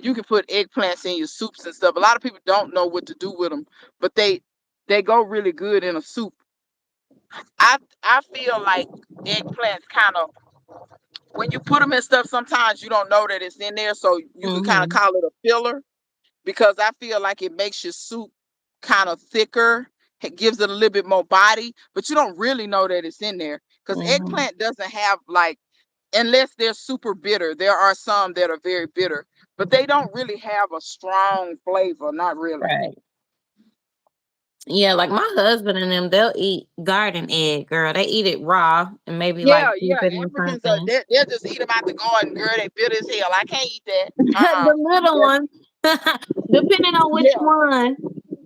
You can put eggplants in your soups and stuff. A lot of people don't know what to do with them, but they go really good in a soup. I feel like eggplants kind of when you put them in stuff, sometimes you don't know that it's in there, so you could kind of hmm call it a filler because I feel like it makes your soup kind of thicker. It gives it a little bit more body, but you don't really know that it's in there because hmm eggplant doesn't have like unless they're super bitter. There are some that are very bitter, but they don't really have a strong flavor. Not really. Right. Yeah, like my husband and them, they'll eat garden egg, girl. They eat it raw and maybe like Yeah, dip yeah. it in Africans are something. they'll just eat them out the garden, girl. They bitter as hell. I can't eat that. The little That's, ones, depending on which yeah. one,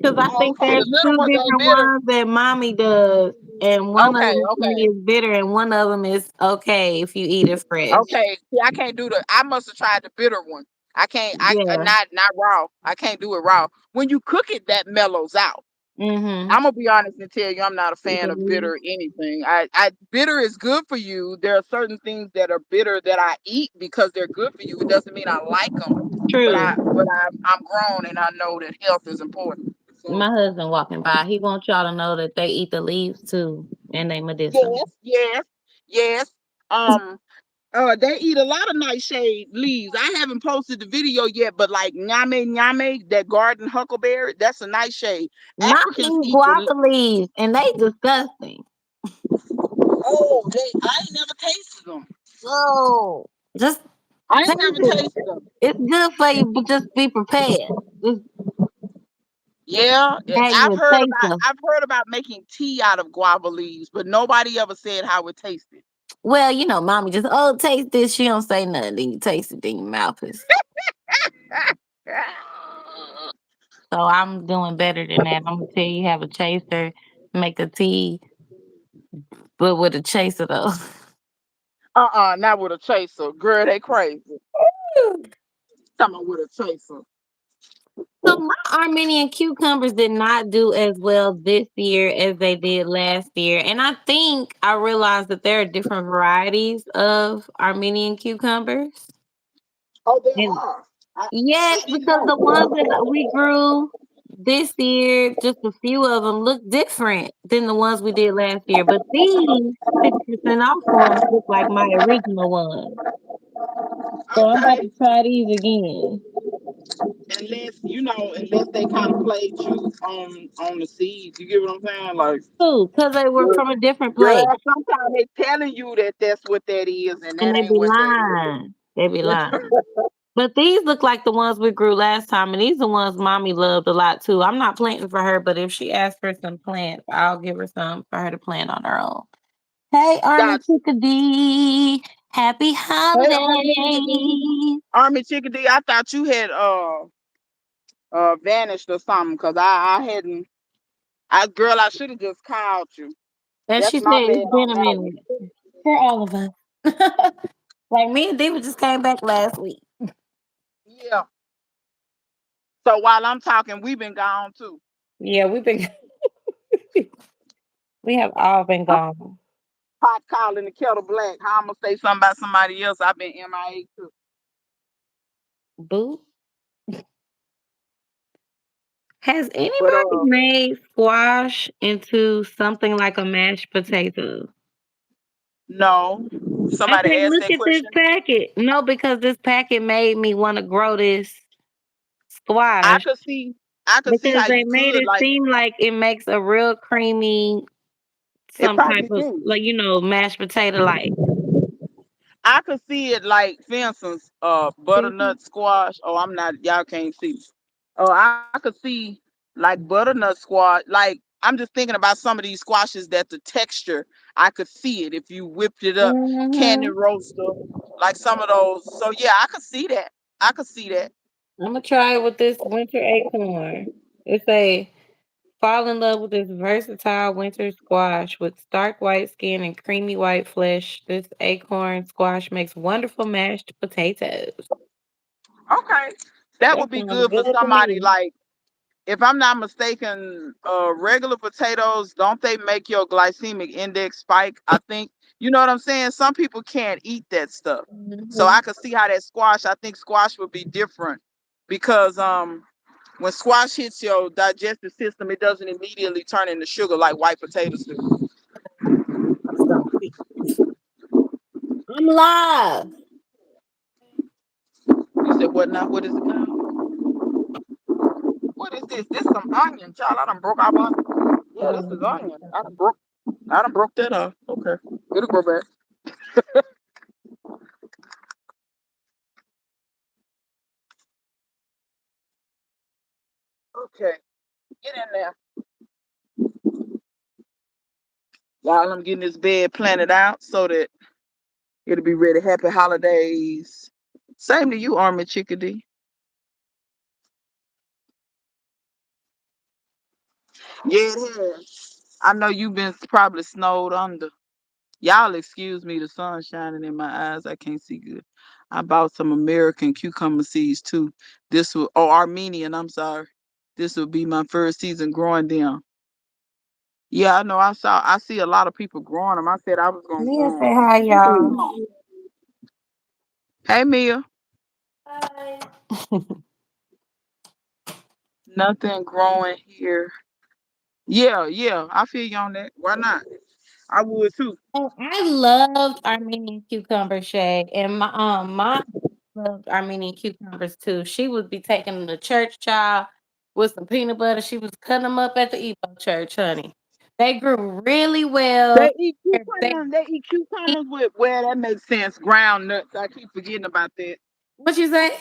because I think Okay, there's the little two ones ain't different bitter. ones that mommy does, and one of Okay, them she okay. is bitter, and one of them is okay if you eat it fresh. Okay, see, I can't do the. I must have tried the bitter one. I can't. Yeah. Not raw. I can't do it raw. When you cook it, that mellows out. Mm-hmm. I'm gonna be honest and tell you, I'm not a Eat fan the of leaves. bitter anything. I bitter is good for you. There are certain things that are bitter that I eat because they're good for you. It doesn't mean I like them, True. I'm grown and I know that health is important. So My husband walking by, he wants y'all to know that they eat the leaves too, and they medicinal. yes, yes, yes. Um, they eat a lot of nightshade leaves. I haven't posted the video yet, but like nyame nyame, that garden huckleberry, that's a nightshade. Not Africans eat eat the. guava leaves, and they disgusting. Oh, I ain't never tasted them. Oh, just I ain't taste never it. tasted them. It's good for you, but just be prepared. Just Yeah, have you a taster. I've heard about making tea out of guava leaves, but nobody ever said how it tasted. Well, you know, mommy just taste this. She don't say nothing. Then you taste it. Then your mouth is. So I'm doing better than that. I'm gonna tell you, have a chaser, make a tea, but with a chaser though. Not with a chaser. Girl, they crazy. Talking about with a chaser. So my Armenian cucumbers did not do as well this year as they did last year. And I think I realized that there are different varieties of Armenian cucumbers. Oh, there And are. yes, I didn't because the know. ones that we grew this year, just a few of them look different than the ones we did last year. But these 50% off ones look like my original ones. So I'm about to Okay. try these again. Unless they kind of played you on the seeds. You get what I'm saying? Like, Too, because they were from a different girl, place. sometimes they telling you that that's what that is, and And that they ain't be what that lying. They be is. lying. But these look like the ones we grew last time, and these the ones mommy loved a lot too. I'm not planting for her, but if she asks for some plants, I'll give her some for her to plant on her own. Hey, Army Gotcha. Chickadee. Happy Hey, Army Chickadee. holidays. Army Chickadee, I thought you had vanished or something, because I hadn't. I should have just called you. As That's she my said, bad it's been on a that one. minute for all of us. Like me and Diva just came back last week. Yeah. So while I'm talking, we've been gone too. Yeah, we have all been I'm gone. pot calling the kettle black. How I'm gonna say something about somebody else? I've been MIA too. Boo. Has But anybody made squash into something like a mashed potato? no. Somebody Okay, asked look that at this question. packet. No, because this packet made me want to grow this I squash could see I could see because how they you made could it like seem like it makes a real creamy, it some type probably of do. like mashed potato like. I could see it like, for instance, See? butternut squash. Oh, I'm not. Y'all can't see. Oh, I could see like butternut squash. Like, I'm just thinking about some of these squashes that the texture, I could see it if you whipped it up, candy Mm-hmm. roaster, like some of those. So yeah, I could see that. I could see that. I'm gonna try it with this winter acorn. It's a fall in love with this versatile winter squash with stark white skin and creamy white flesh. This acorn squash makes wonderful mashed potatoes. Okay, that That would be sounds good for good to somebody me. like, if I'm not mistaken, regular potatoes, don't they make your glycemic index spike? I think, you know what I'm saying? Some people can't eat that stuff. So Mhm. I could see how that squash, I think squash would be different because when squash hits your digestive system, it doesn't immediately turn into sugar like white potatoes do. So, I'm live. You said what now? What is it now? What is this? This some onion, child. I done broke our onion. Yeah, this is Mhm. onion. I done broke that off. Okay. It'll grow back. Okay, get in there. While I'm getting this bed planted out so that it'll be ready. Happy holidays. Same to you, Army Chickadee. Yeah, it has. I know you've been probably snowed under. Y'all excuse me, the sun's shining in my eyes. I can't see good. I bought some American cucumber seeds too. This will, oh, Armenian, I'm sorry. This will be my first season growing them. Yeah, I know. I see a lot of people growing them. I said I was gonna Mia grow say hi, y'all. them. Hey Mia, Hi. nothing growing here. Yeah, yeah, I feel you on that. Why not? I would too. Oh, I loved Armenian cucumber shade, and my loved Armenian cucumbers too. She would be taking them to church, child, with some peanut butter. She was cutting them up at the Evo church, honey. They grew really well. They eat They cucumbers. They eat cucumbers with, well, that makes sense. Ground nuts. I keep forgetting about that. what you say?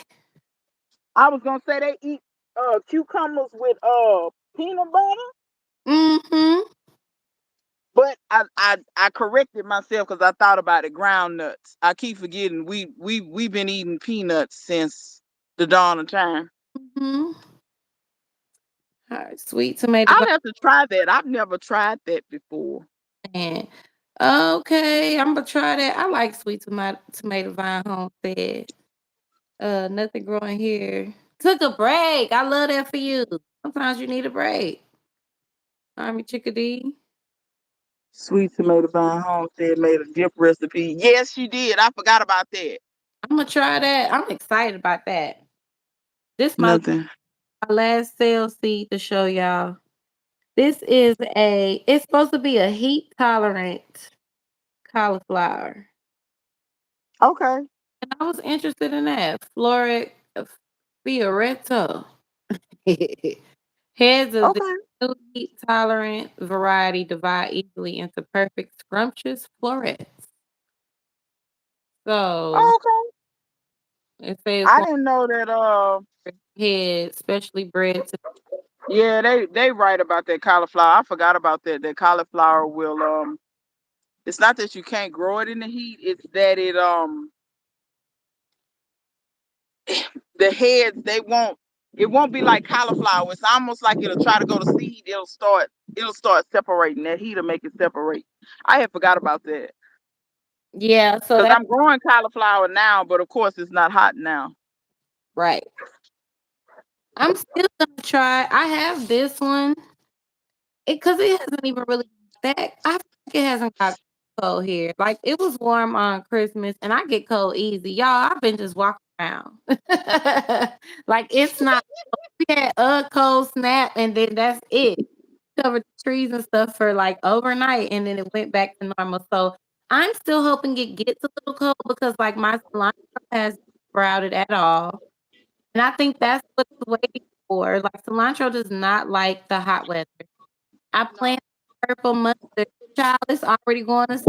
I was gonna say they eat cucumbers with peanut butter, Mm-hmm. but I corrected myself because I thought about it. Ground nuts. I keep forgetting we've been eating peanuts since the dawn of time. Mm-hmm. All right, sweet tomato I'll have to try that. I've never tried that before. vine. Okay, I'm gonna try that. I like sweet tomato vine homestead. Nothing growing here. Took a break. I love that for you. Sometimes you need a break. Army chickadee. Sweet tomato vine homestead made a dip recipe. Yes, she did. I forgot about that. I'm gonna try that. I'm excited about that. This Nothing. my last sales seed to show y'all. This is a. It's supposed to be a heat tolerant cauliflower, Okay. and I was interested in that. Floric Fioretto. Heads of the Okay. new heat tolerant variety divide easily into perfect scrumptious florets. So Okay. it says I one didn't know that. head, specially bred to. Yeah, they right about that cauliflower. I forgot about that. That cauliflower will It's not that you can't grow it in the heat. It's that the heads they won't. It won't be like cauliflower. It's almost like it'll try to go to seed. It'll start separating. That heat'll make it separate. I had forgot about that Yeah, so because that's I'm growing cauliflower now, but of course it's not hot now. right. I'm still gonna try. I have this one because it hasn't even really that. I feel like it hasn't got cold here. Like it was warm on Christmas, and I get cold easy, y'all. I've been just walking around. Like it's not. We had a cold snap, and then that's it. Covered the trees and stuff for like overnight, and then it went back to normal. So I'm still hoping it gets a little cold because like my cilantro has sprouted at all, and I think that's what it's waiting for. Like cilantro does not like the hot weather. I No. planted purple mustard. Child, it's already going to.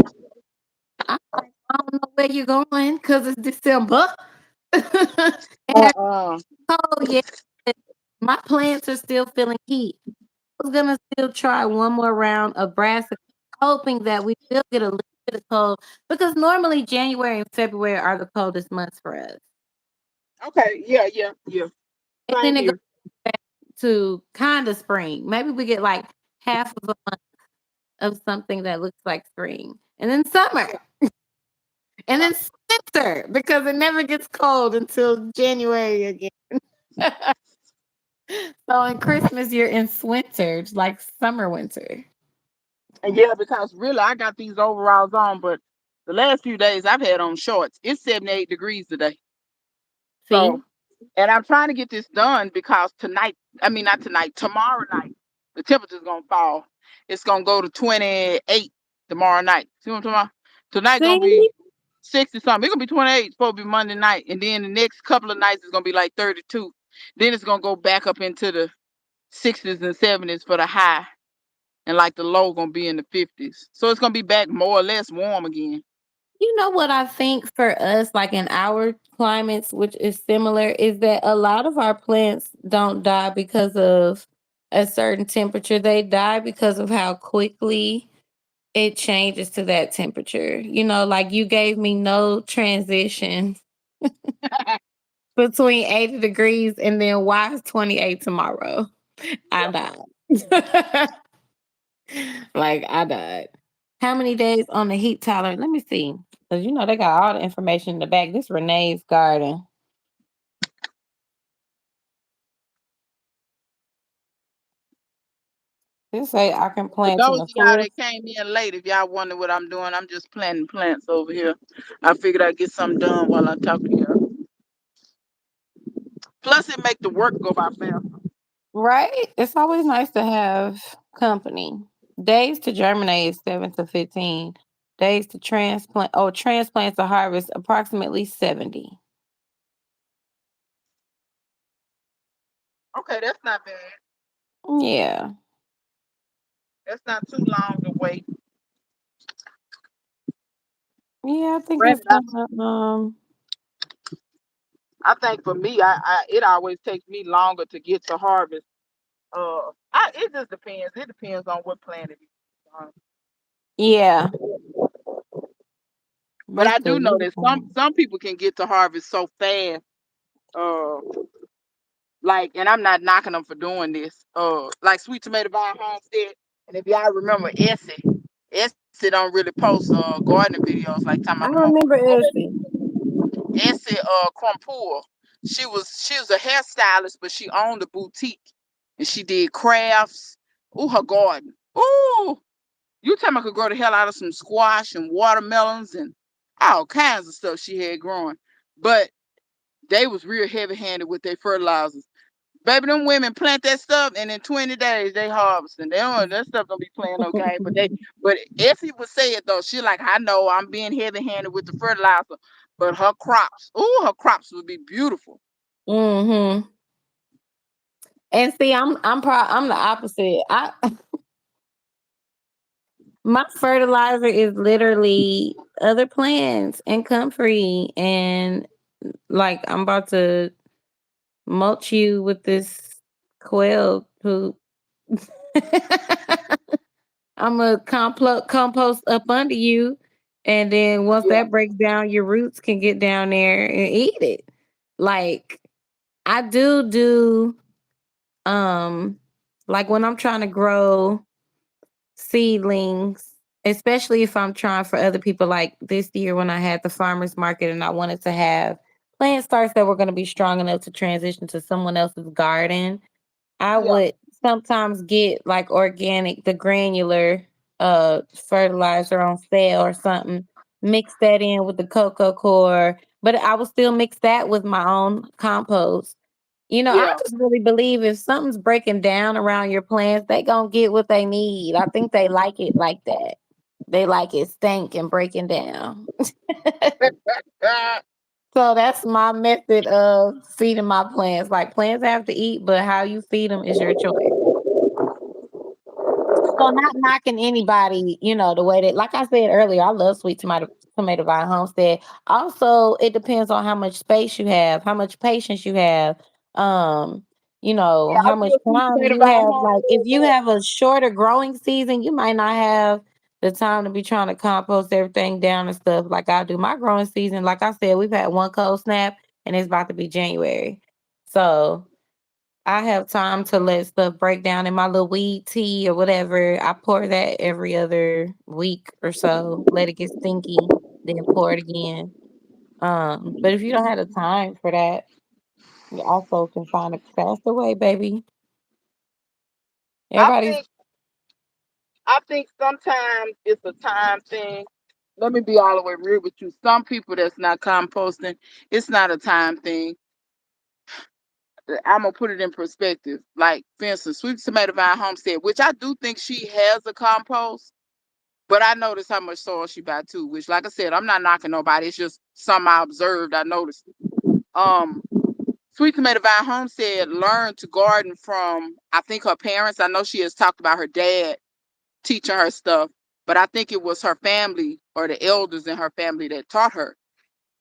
I'm like, I don't know where you're going because it's December. And Uh-uh. cold, yeah. My plants are still feeling heat. I was gonna still try one more round of brassica, hoping that we will get a little bit of cold because normally January and February are the coldest months for us. Okay. Yeah. Yeah. Yeah. And Same then it goes here. back to kind of spring. Maybe we get like half of a month of something that looks like spring. And then summer. And then winter because it never gets cold until January again. So in Christmas you're in winter, like summer winter. And yeah, because really I got these overalls on, but the last few days I've had on shorts. It's 78 degrees today. So, See? and I'm trying to get this done because tonight, I mean, not tonight, tomorrow night, the temperature's going to fall. It's going to go to 28 tomorrow night. See what I'm talking about? Tonight going to be See? 60 something. It's going to be 28. It's supposed to be Monday night. And then the next couple of nights it's going to be like 32. Then it's going to go back up into the 60s and 70s for the high. And like the low going to be in the 50s. So it's going to be back more or less warm again. You know what I think for us, like in our climates, which is similar, is that a lot of our plants don't die because of a certain temperature, they die because of how quickly it changes to that temperature. Like you gave me no transition between 80 degrees and then why is 28 tomorrow? I Yeah. died. Like I died. How many days on the heat tolerance? Let me see. Because they got all the information in the back. This Renee's garden. This say I can For plant in those the of y'all full. that came in late, if y'all wonder what I'm doing, I'm just planting plants over here. I figured I'd get something done while I talk to you. Plus, it make the work go by fast. Right? It's always nice to have company. Days to germinate is 7 to 15. Days to transplant. Oh, transplant to harvest approximately 70. Okay, that's not bad. Yeah. That's not too long to wait. Yeah, I think it's Granted, kind of I think for me, I it always takes me longer to get to harvest. It just depends. It depends on what plant it is. Uh, yeah. but I What's the do know lead that some time? some people can get to harvest so fast. Uh, like, and I'm not knocking them for doing this. Like Sweet Tomato Vine Homestead, and if y'all remember Essie don't really post gardening videos like talking about I the remember Elsie. Essie Crumpool. She was a hairstylist, but she owned a boutique and she did crafts. Ooh, her garden. Ooh, you tell me I could grow the hell out of some squash and watermelons and all kinds of stuff she had growing. But they was real heavy handed with their fertilizers. Baby, them women plant that stuff and in 20 days they harvest and they don't that stuff don't be playing no game. But Effie would say it though. She like, I know I'm being heavy handed with the fertilizer, but her crops would be beautiful. Mm-hmm. And see, I'm the opposite. My fertilizer is literally other plants and comfrey, and like I'm about to mulch you with this quail poop. I'm gonna compost up under you, and then once Yeah, that breaks down, your roots can get down there and eat it. Like I do um like when I'm trying to grow seedlings, especially if I'm trying for other people. Like this year when I had the farmers market and I wanted to have plant starts that were going to be strong enough to transition to someone else's garden, I yeah, would sometimes get like organic, the granular fertilizer on sale or something, mix that in with the cocoa core, but I will still mix that with my own compost. I yeah. just really believe if something's breaking down around your plants, they gonna get what they need. I think they like it like that. They like it stank and breaking down. So that's my method of feeding my plants. Like plants have to eat, but how you feed them is your choice. So not knocking anybody, the way that, like I said earlier, I love sweet tomato vine homestead. Also, it depends on how much space you have, how much patience you have, um, Yeah, I how do much a sweet time tomato you vine have. Like if you homestead. have a shorter growing season, you might not have the time to be trying to compost everything down and stuff like I do. My growing season, like I said, we've had one cold snap and it's about to be January. So I have time to let stuff break down in my little weed tea or whatever. I pour that every other week or so, let it get stinky, then pour it again. But if you don't have the time for that, you also can find a faster way, baby. I Everybody's think I think sometimes it's a time thing. Let me be all the way real with you. Some people that's not composting, it's not a time thing. I'm gonna put it in perspective. Like for instance, Sweet Tomato Vine Homestead, which I do think she has a compost, but I noticed how much soil she buy too. Which, like I said, I'm not knocking nobody. It's just something I observed. I noticed. Um, Sweet Tomato Vine Homestead learned to garden from I think her parents. I know she has talked about her dad teaching her stuff, but I think it was her family or the elders in her family that taught her.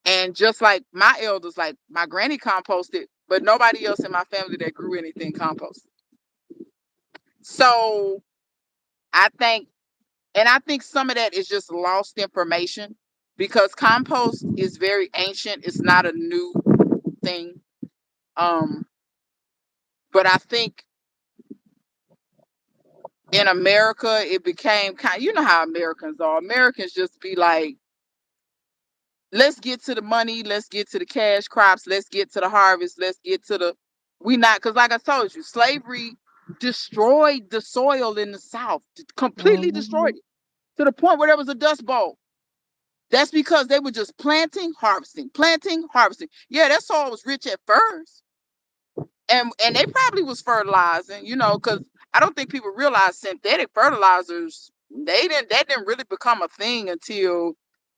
And just like my elders, like my granny composted, but nobody else in my family that grew anything composted. So I think, and I think some of that is just lost information because compost is very ancient. It's not a new thing. Um, but I think in America, it became kind. You know how Americans are. Americans just be like, let's get to the money, let's get to the cash crops, let's get to the harvest, let's get to the. We not, because like I told you, slavery destroyed the soil in the South, completely destroyed Mhm. it to the point where there was a dust bowl. That's because they were just planting, harvesting, planting, harvesting. Yeah, that soil was rich at first, and they probably was fertilizing, because I don't think people realize synthetic fertilizers. That didn't really become a thing until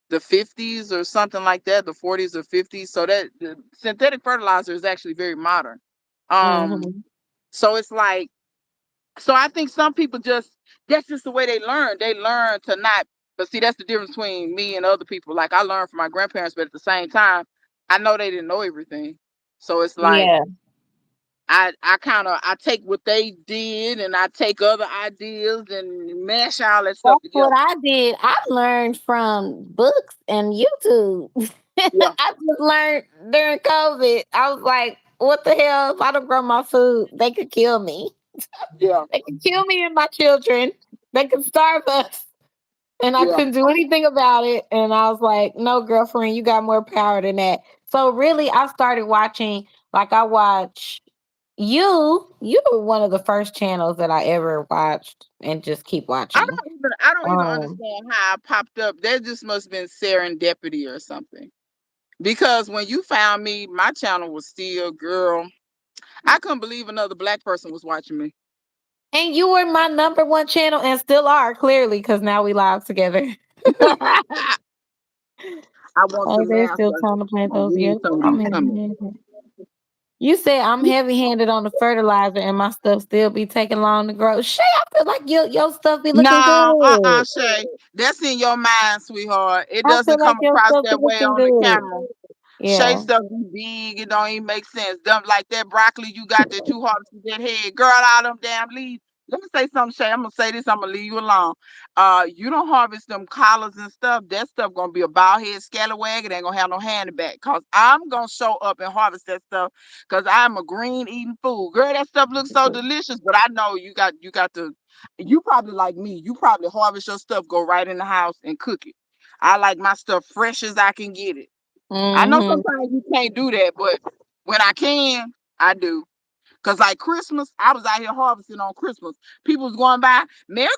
the 50s or something like that, the 40s or 50s. So that the synthetic fertilizer is actually very modern. Um, Mhm. so it's like, so I think some people just, that's just the way they learn. They learn to not, but see, that's the difference between me and other people. Like I learned from my grandparents, but at the same time, I know they didn't know everything. So it's like Yeah. I kind of I take what they did and I take other ideas and mash all that stuff That's what together. I did. I learned from books and YouTube. Yeah, I just learned during COVID. I was like, what the hell? If I don't grow my food, they could kill me. yeah, They could kill me and my children. They could starve us. And I yeah. couldn't do anything about it. And I was like, no, girlfriend, you got more power than that. So really, I started watching, like I watch you were one of the first channels that I ever watched and just keep watching. I don't even Um, understand how I popped up. That just must have been serendipity or something. Because when you found me, my channel was still, girl. I couldn't believe another black person was watching me. and you were my number one channel and still are clearly because now we live together. I want the Oh, they're still master. trying to plant Oh, those. we need Yep. some of I'm these heavy coming. handed. You said I'm heavy handed on the fertilizer and my stuff still be taking long to grow. Shay, I feel like your stuff be looking No, good. Shay. That's in your mind, sweetheart. It I feel doesn't like come your across stuff be that way looking on the good. camera. Shay Yeah. stuff be big. It don't even make sense. Dump like that broccoli you got that you harvested that head. Girl, all them damn leaves. Let me say something, Shay. I'm gonna say this. I'm gonna leave you alone. You don't harvest them collards and stuff. That stuff gonna be a bald head scallywag. It ain't gonna have no hand in back. Cause I'm gonna show up and harvest that stuff. Cause I'm a green eating food. Girl, that stuff looks so delicious. But I know you got to. You probably like me. You probably harvest your stuff, go right in the house and cook it. I like my stuff fresh as I can get it. I know Hmm. sometimes you can't do that, but when I can, I do. Cause like Christmas, I was out here harvesting on Christmas. People was going by, Merry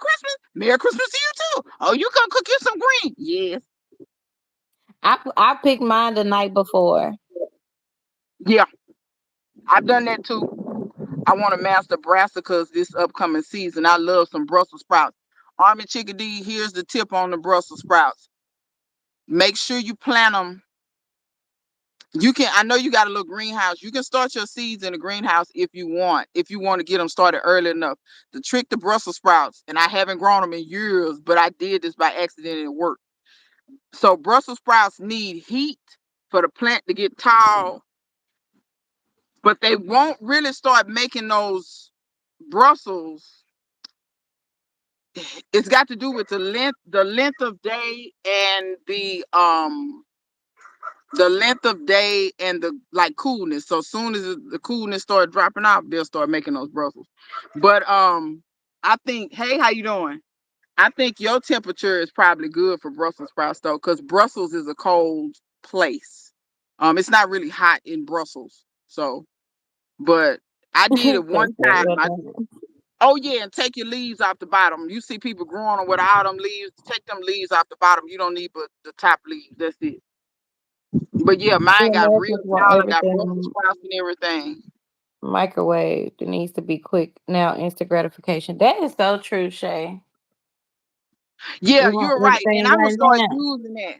Christmas to you too. Oh, you gonna cook you some green? Yes, I picked mine the night before. yeah, I've done that too. I want to master brassicas this upcoming season. I love some Brussels sprouts. Army chickadee, here's the tip on the Brussels sprouts. Make sure you plant them. You can. I know you got a little greenhouse. You can start your seeds in a greenhouse if you want. If you want to get them started early enough. The trick to Brussels sprouts, and I haven't grown them in years, but I did this by accident and it worked. So Brussels sprouts need heat for the plant to get tall, but they won't really start making those Brussels. It's got to do with the length of day and the like coolness. So soon as the coolness start dropping off, they'll start making those Brussels. But I think, hey, how you doing? I think your temperature is probably good for Brussels sprouts though, because Brussels is a cold place. It's not really hot in Brussels. So, but I did it one Cause they time. will not. Oh yeah, and take your leaves off the bottom. You see people growing them without them leaves. Take them leaves off the bottom. You don't need but the top leaves. That's it. But yeah, See, mine got real Americans want tall and got Brussels everything sprouts and everything. microwave. It needs to be quick now. Instant gratification. That is so true, Shay. Yeah, We want you're right. And everything I'm gonna right start now. using that.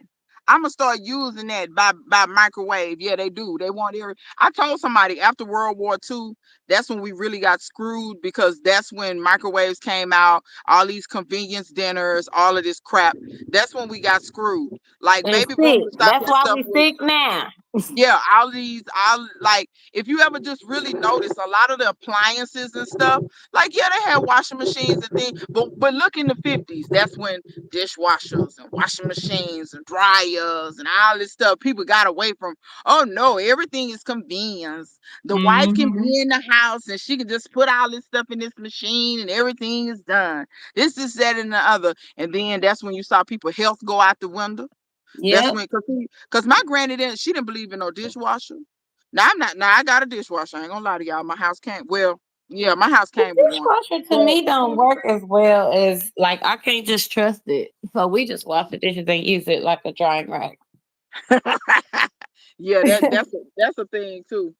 I'm gonna start using that by microwave. Yeah, they do. They want every. I told somebody after World War II, that's when we really got screwed because that's when microwaves came out. All these convenience dinners, all of this crap. That's when we got screwed. Like And baby sick. boomers thought That's that why stuff we was. sick now. Yeah, all these, all like, if you ever just really notice a lot of the appliances and stuff, like, yeah, they had washing machines and things, but look in the 50s, that's when dishwashers and washing machines and dryers and all this stuff, people got away from, oh no, everything is convenience. The wife can Hmm. be in the house and she can just put all this stuff in this machine and everything is done. This is that and the other. And then that's when you saw people health go out the window. That's Yep. when, cause my granny didn't, she didn't believe in no dishwasher. Now I'm not. Now I got a dishwasher. I ain't gonna lie to y'all. My house came. Well, yeah, my house The came with one. dishwasher to But me don't work as well as like I can't just trust it. So we just wash the dishes and use it like a drying rack. yeah, that's a thing too.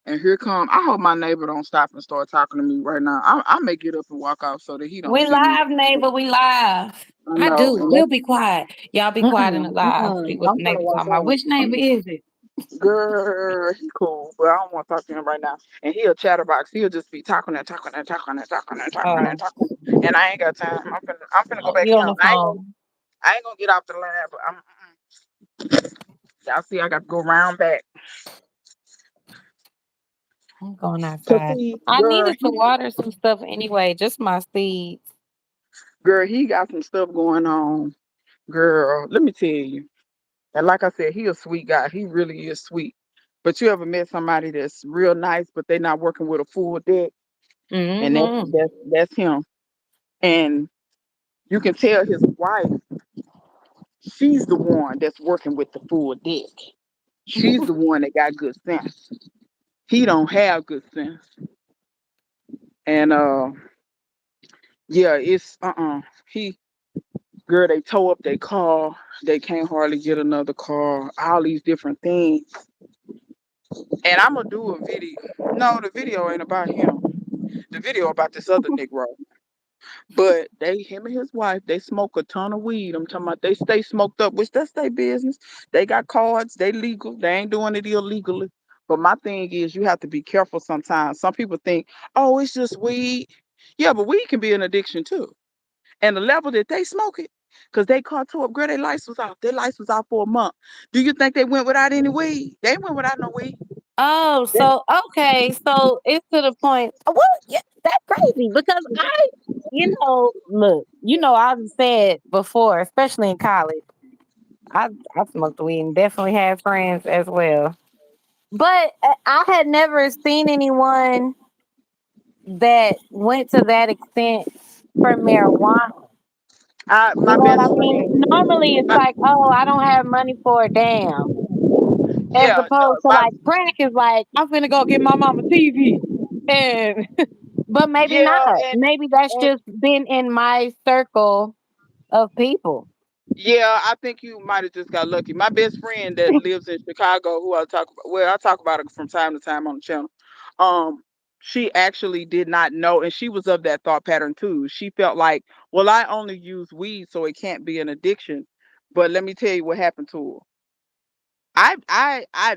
And here come. I hope my neighbor don't stop and start talking to me right now. I may get up and walk off so that he don't We see me. live, neighbor. We live. I I know, do. and We'll that's be quiet. Y'all be quiet in the live. See what I'm the gonna neighbor walk talking about. on. Which neighbor is it? Girl, he cool, but I don't want to talk to him right now. And he a chatterbox. He'll just be talking and talking and talking and talking and talking and Oh, talking. And I ain't got time. I'm finna go oh, back you in. on the phone? I ain't gonna get off the line. But y'all see, I got to go round back. I'm going Cause outside. see, I needed to water some stuff anyway, just my seeds. girl, he got some stuff going on. Girl, let me tell you. And like I said, he a sweet guy. He really is sweet. But you ever met somebody that's real nice, but they not working with a full deck, and Mm-hmm. that's him. And you can tell his wife, she's the one that's working with the full deck. She's the one that got good sense. He don't have good sense. And yeah, it's he, girl, they tow up their car. They can't hardly get another car. All these different things. And I'm gonna do a video. No, the video ain't about him. The video about this other Negro. But him and his wife, they smoke a ton of weed. I'm talking about they stay smoked up, which that's their business. They got cards, they legal. They ain't doing it illegally. But my thing is, you have to be careful sometimes. Some people think, oh, it's just weed. Yeah, but weed can be an addiction too. And the level that they smoke it, because they caught to up, girl, their lights was off. Their lights was off for a month. Do you think they went without any weed? They went without no weed. Oh, so okay, so it's to the point. Well, yeah, that's crazy because look, I've said before, especially in college, I smoked weed and definitely had friends as well. But I had never seen anyone that went to that extent for marijuana. You My know what best I mean? friend, Normally, it's my, like, oh, I don't have money for a damn. As yeah, no, opposed to my like crack is like, I'm finna go get my mama TV. And but maybe yeah, not. Maybe that's and just been in my circle of people. yeah, I think you might have just got lucky. My best friend that lives in Chicago, who I talk about, well, I talk about it from time to time on the channel. Um, she actually did not know, and she was of that thought pattern too. She felt like, well, I only use weed, so it can't be an addiction. But let me tell you what happened to her.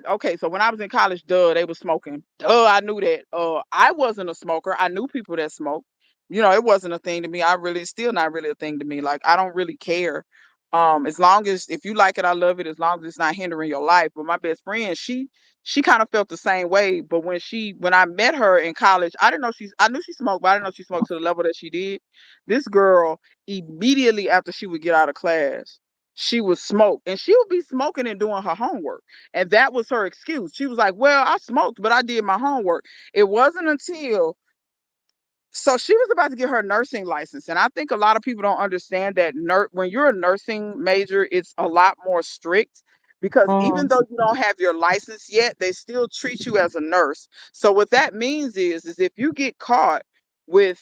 Okay, so when I was in college, duh, they was smoking. Duh, I knew that. I wasn't a smoker. I knew people that smoked. It wasn't a thing to me. I really, still not really a thing to me. Like, I don't really care. As long as if you like it, I love it. As long as it's not hindering your life. But my best friend, she kind of felt the same way. But when I met her in college, I knew she smoked, but I didn't know she smoked to the level that she did. This girl, immediately after she would get out of class, she would smoke, and she would be smoking and doing her homework, and that was her excuse. She was like, well, I smoked, but I did my homework. It wasn't until, so she was about to get her nursing license, and I think a lot of people don't understand that when you're a nursing major, it's a lot more strict, because even Mm, though you don't have your license yet, they still treat you as a nurse. So what that means is if you get caught with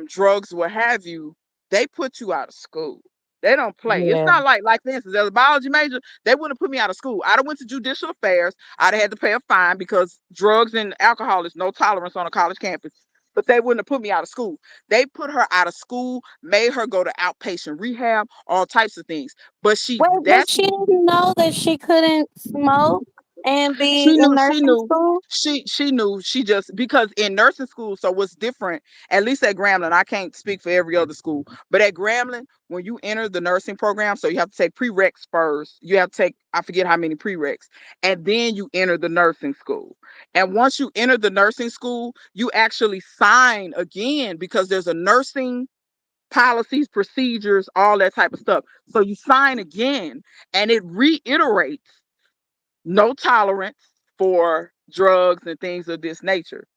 drugs, what have you, they put you out of school. They don't play. It's yeah. not like for instance, as a biology major, they wouldn't put me out of school. I'd have went to judicial affairs. I'd have had to pay a fine because drugs and alcohol is no tolerance on a college campus, but they wouldn't have put me out of school. They put her out of school, made her go to outpatient rehab, all types of things. But Wait, but she didn't know that she couldn't smoke and She be in knew, she nursing knew, school? she knew. She just because in nursing school, so what's different, at least at Grambling, I can't speak for every other school, but at Grambling, when you enter the nursing program, so you have to take prereqs first. You have to take, I forget how many prereqs, and then you enter the nursing school. And once you enter the nursing school, you actually sign again because there's a nursing policies, procedures, all that type of stuff. So you sign again, and it reiterates no tolerance for drugs and things of this nature.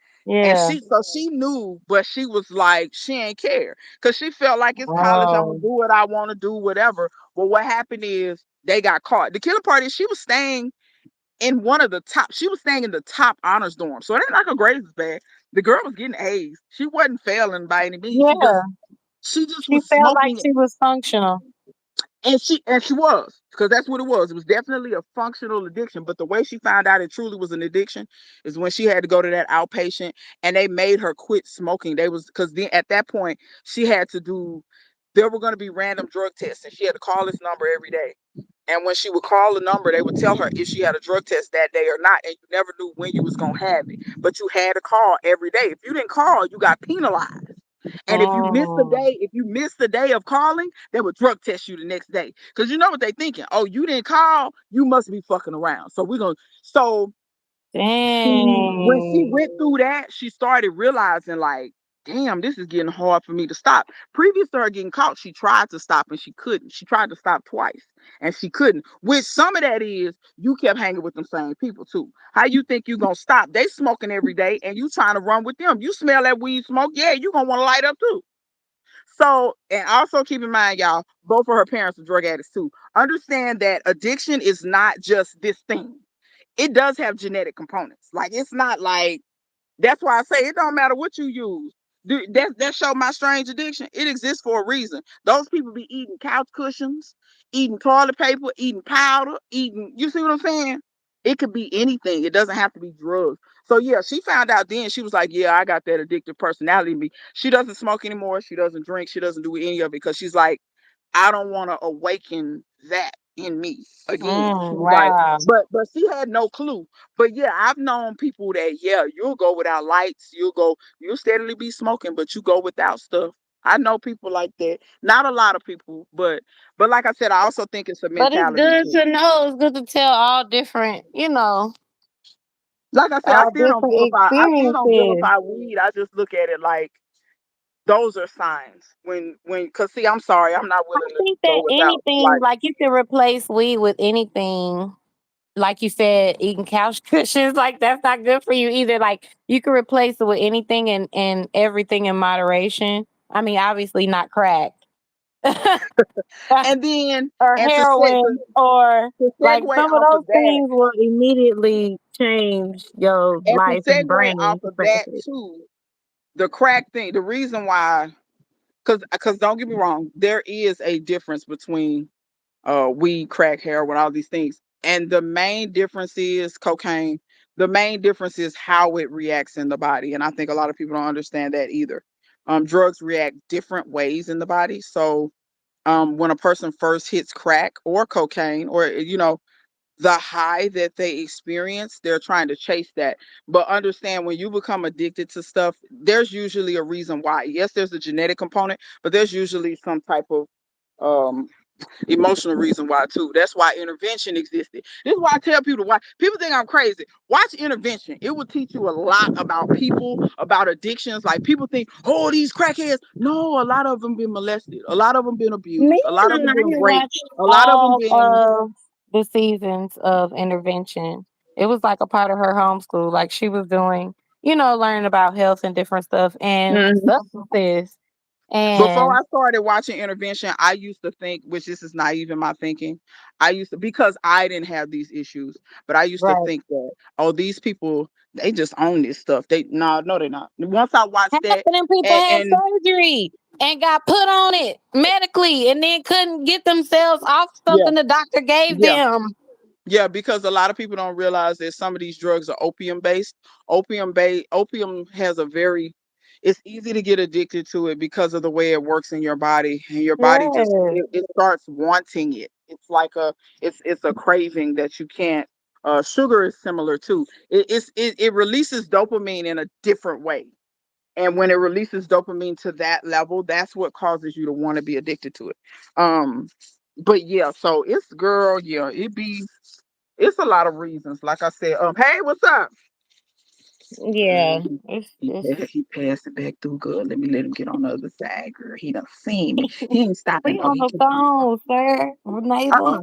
And Yeah. she knew, but she was like, she ain't care. Cause she felt like it's college. I'm gonna Oh. do what I want to do, whatever. But what happened is they got caught. The killer part is she was staying in one of the top, she was staying in the top honors dorm. So it ain't like her grades was bad. The girl was getting A's. She wasn't failing by any means. Yeah. She just She was felt like smoking, she was functional. and she was, because that's what it was. It was definitely a functional addiction. But the way she found out it truly was an addiction is when she had to go to that outpatient, and they made her quit smoking. They was because then at that point she had to do. There were going to be random drug tests, and she had to call this number every day. And when she would call the number, they would tell her if she had a drug test that day or not, and you never knew when you was gonna have it. But you had to call every day. If you didn't call, you got penalized. And Mm. if you missed the day of calling, they would drug test you the next day. Because you know what they thinking. Oh, you didn't call, you must be fucking around. So we're gonna so when she Dang. went through that, she started realizing like, damn, this is getting hard for me to stop. Previous to her getting caught, she tried to stop and she couldn't. She tried to stop twice and she couldn't. Which some of that is you kept hanging with them same people too. How you think you gonna stop? They smoking every day and you trying to run with them. You smell that weed smoke, yeah, you gonna want to light up too. So, and also keep in mind, y'all, both of her parents are drug addicts too. Understand that addiction is not just this thing. It does have genetic components. Like it's not like that's why I say it don't matter what you use. That show my strange addiction. It exists for a reason. Those people be eating couch cushions, eating toilet paper, eating powder, eating. You see what I'm saying? It could be anything. It doesn't have to be drugs. So yeah, she found out then. She was like, "Yeah, I got that addictive personality in me." She doesn't smoke anymore. She doesn't drink. She doesn't do any of it because she's like, I don't want to awaken that in me again. Mm, She's like, wow. but she had no clue. But yeah, I've known people that yeah, you'll go without lights, you'll steadily be smoking, but you go without stuff. I know people like that. Not a lot of people, but like I said, I also think it's a But it's mentality good too. to know. It's good to tell all different, Like I said, all different I still don't experiences. vilify weed. I just look at it like those are signs. When cause see, I'm sorry, I'm not I willing to think go that without anything, light. like you can replace weed with anything. Like you said, eating couch cushions, like that's not good for you either. Like you can replace it with anything and everything in moderation. I mean, obviously not crack. And then Or and heroin, or to like segue some of off of those that, things will immediately change your and to life and segue brain off of that capacity. too, the crack thing, the reason why, because don't get me wrong, there is a difference between weed, crack, heroin, all these things, and the main difference is cocaine. The main difference is how it reacts in the body, and I think a lot of people don't understand that either. Drugs react different ways in the body, so when a person first hits crack or cocaine, or the high that they experience, they're trying to chase that. But understand when you become addicted to stuff, there's usually a reason why. Yes, there's a genetic component, but there's usually some type of um emotional reason why too. That's why intervention existed. This is why I tell people why people think I'm crazy. Watch intervention. It will teach you a lot about people, about addictions. Like people think, oh, these crackheads. No, a lot of them been molested. A lot of them been Me, abused. A lot of them I been raped. watched A lot of them all been of the seasons of intervention. It was like a part of her homeschool. Like she was doing, learning about health and different stuff and Mhm. substances. Before And I started watching intervention, I used to think, which this is naive in my thinking, I used to, because I didn't have these issues, but I used to right. think that, oh, these people, they just own this stuff. No, they're not. Once I watched Half that, of them people had and surgery and got put on it medically and then couldn't get themselves off yeah, something the doctor gave yeah, them. yeah, because a lot of people don't realize that some of these drugs are opium based. Opium has a very, it's easy to get addicted to it because of the way it works in your body, and your body just Yes. it starts wanting it. It's like it's a craving that you can't. Sugar is similar too. It releases dopamine in a different way. And when it releases dopamine to that level, that's what causes you to want to be addicted to it. Um, but yeah, so it's girl, yeah, it's a lot of reasons. Like I said, hey, what's up? Yeah, Mhm. He it's he passed it back through. Good. Let him get on the other side, girl. He done seen me. He ain't stopping we though. on He the kept on. phone, sir, neighbor.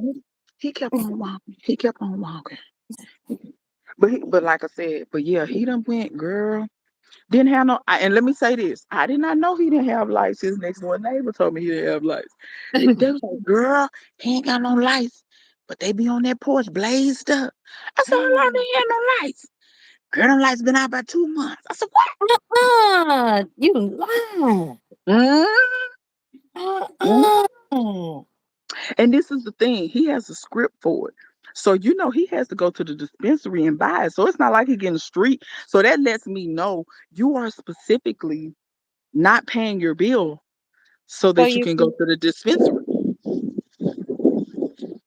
He kept on walking. He kept on walking. But like I said, but yeah, he done went, girl. Didn't have no. And let me say this: I did not know he didn't have lights. His next door neighbor told me he didn't have lights. They was like, "Girl, he ain't got no lights, but they be on that porch blazed up." I said, "How long they had no lights?" Girl, them lights been out about 2 months. I said, "What?" You lying. Mm-hmm. Uh-uh. And this is the thing: he has a script for it. So he has to go to the dispensary and buy it. So it's not like he getting the street. So that lets me know you are specifically not paying your bill so So that you you can go can. to the dispensary. You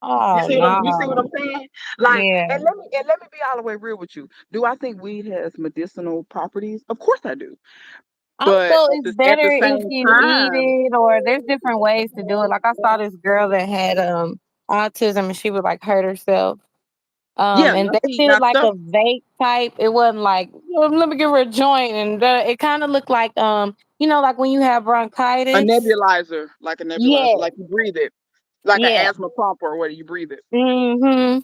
Oh see what I'm no. saying? Like, Yeah. and let me be all the way real with you. Do I think weed has medicinal properties? Of course I do. But Also, it's at the better if same you eat time, it, or there's different ways to do it. Like I saw this girl that had autism, and she would like hurt herself. yeah. And Now they see, did now like stuff a vape type. It wasn't like, let me give her a joint," and it kind of looked like like when you have a bronchitis. nebulizer, like a nebulizer, Yeah, like you breathe it, like an yeah. asthma pump or what you breathe it. Mhm.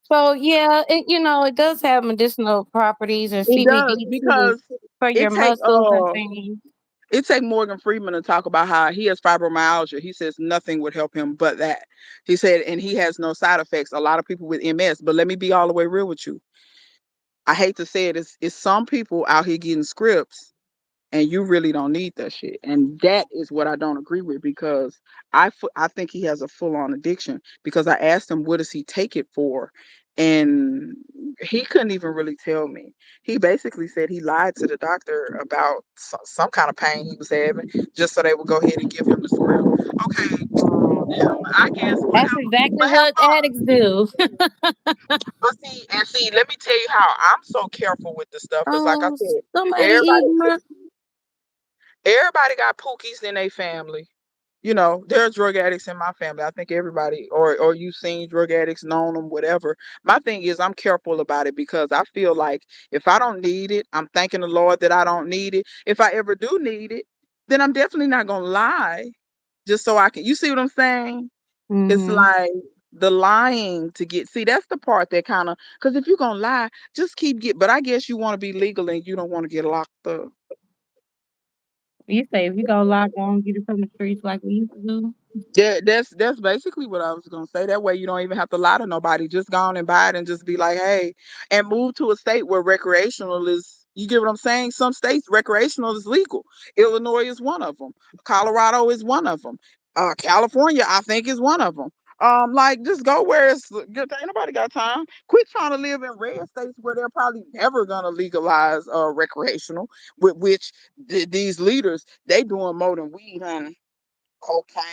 So yeah, it does have medicinal properties and It does CBD too because for your it take muscles and things. Morgan Freeman to talk about how he has fibromyalgia. He says nothing would help him but that. He said, and he has no side effects. A lot of people with MS, but let me be all the way real with you. I hate to say it, it's some people out here getting scripts and you really don't need that shit. And that is what I don't agree with because I think he has a full on addiction because I asked him what does he take it for, and he couldn't even really tell me. He basically said he lied to the doctor about some kind of pain he was having just so they would go ahead and give him the script. Okay, Mm. yeah, I guess That's whatever, exactly but have what fun. addicts do. But see, let me tell you how I'm so careful with this stuff because, like I Oh, said, somebody everybody eating my. everybody got pookies in their family. There are drug addicts in my family. I think everybody, or you've seen drug addicts, known them, whatever. My thing is, I'm careful about it because I feel like if I don't need it, I'm thanking the Lord that I don't need it. If I ever do need it, then I'm definitely not gonna lie, just so I can. You see what I'm saying? It's Hmm. like the lying to get. See, that's the part that kind of. Because if you're gonna lie, just keep get. But I guess you want to be legal and you don't want to get locked up. You say if you go lock on, get it from the streets like we used to do. Yeah, that's basically what I was gonna say. That way you don't even have to lie to nobody. Just go on and buy it and just be like, hey, and move to a state where recreational is. You get what I'm saying? Some states recreational is legal. Illinois is one of them. Colorado is one of them. California, I think, is one of them. Like just go where it's good. Ain't nobody got time. Quit trying to live in red states where they're probably never gonna legalize recreational. With which these leaders they doing more than weed, honey. Cocaine.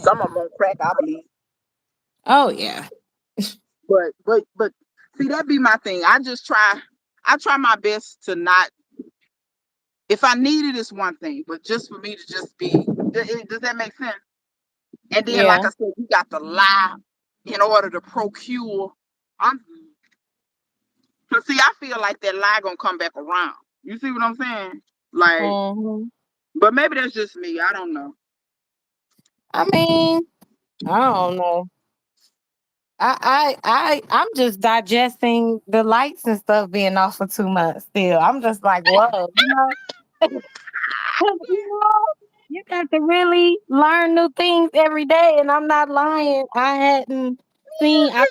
Some of them on crack, I believe. Oh yeah. But see, that be my thing. I try my best to not. If I need it, it's one thing, but just for me to just be, does that make sense? And then, like Yeah. I said, you got to lie in order to procure. I'm, cause see, I feel like that lie gonna come back around. You see what I'm saying? Like, Hmm. but maybe that's just me. I don't know. I mean, I don't know. I'm just digesting the lights and stuff being off for 2 months still. I'm just like, whoa, you got to really learn new things every day. And I'm not lying. I hadn't seen I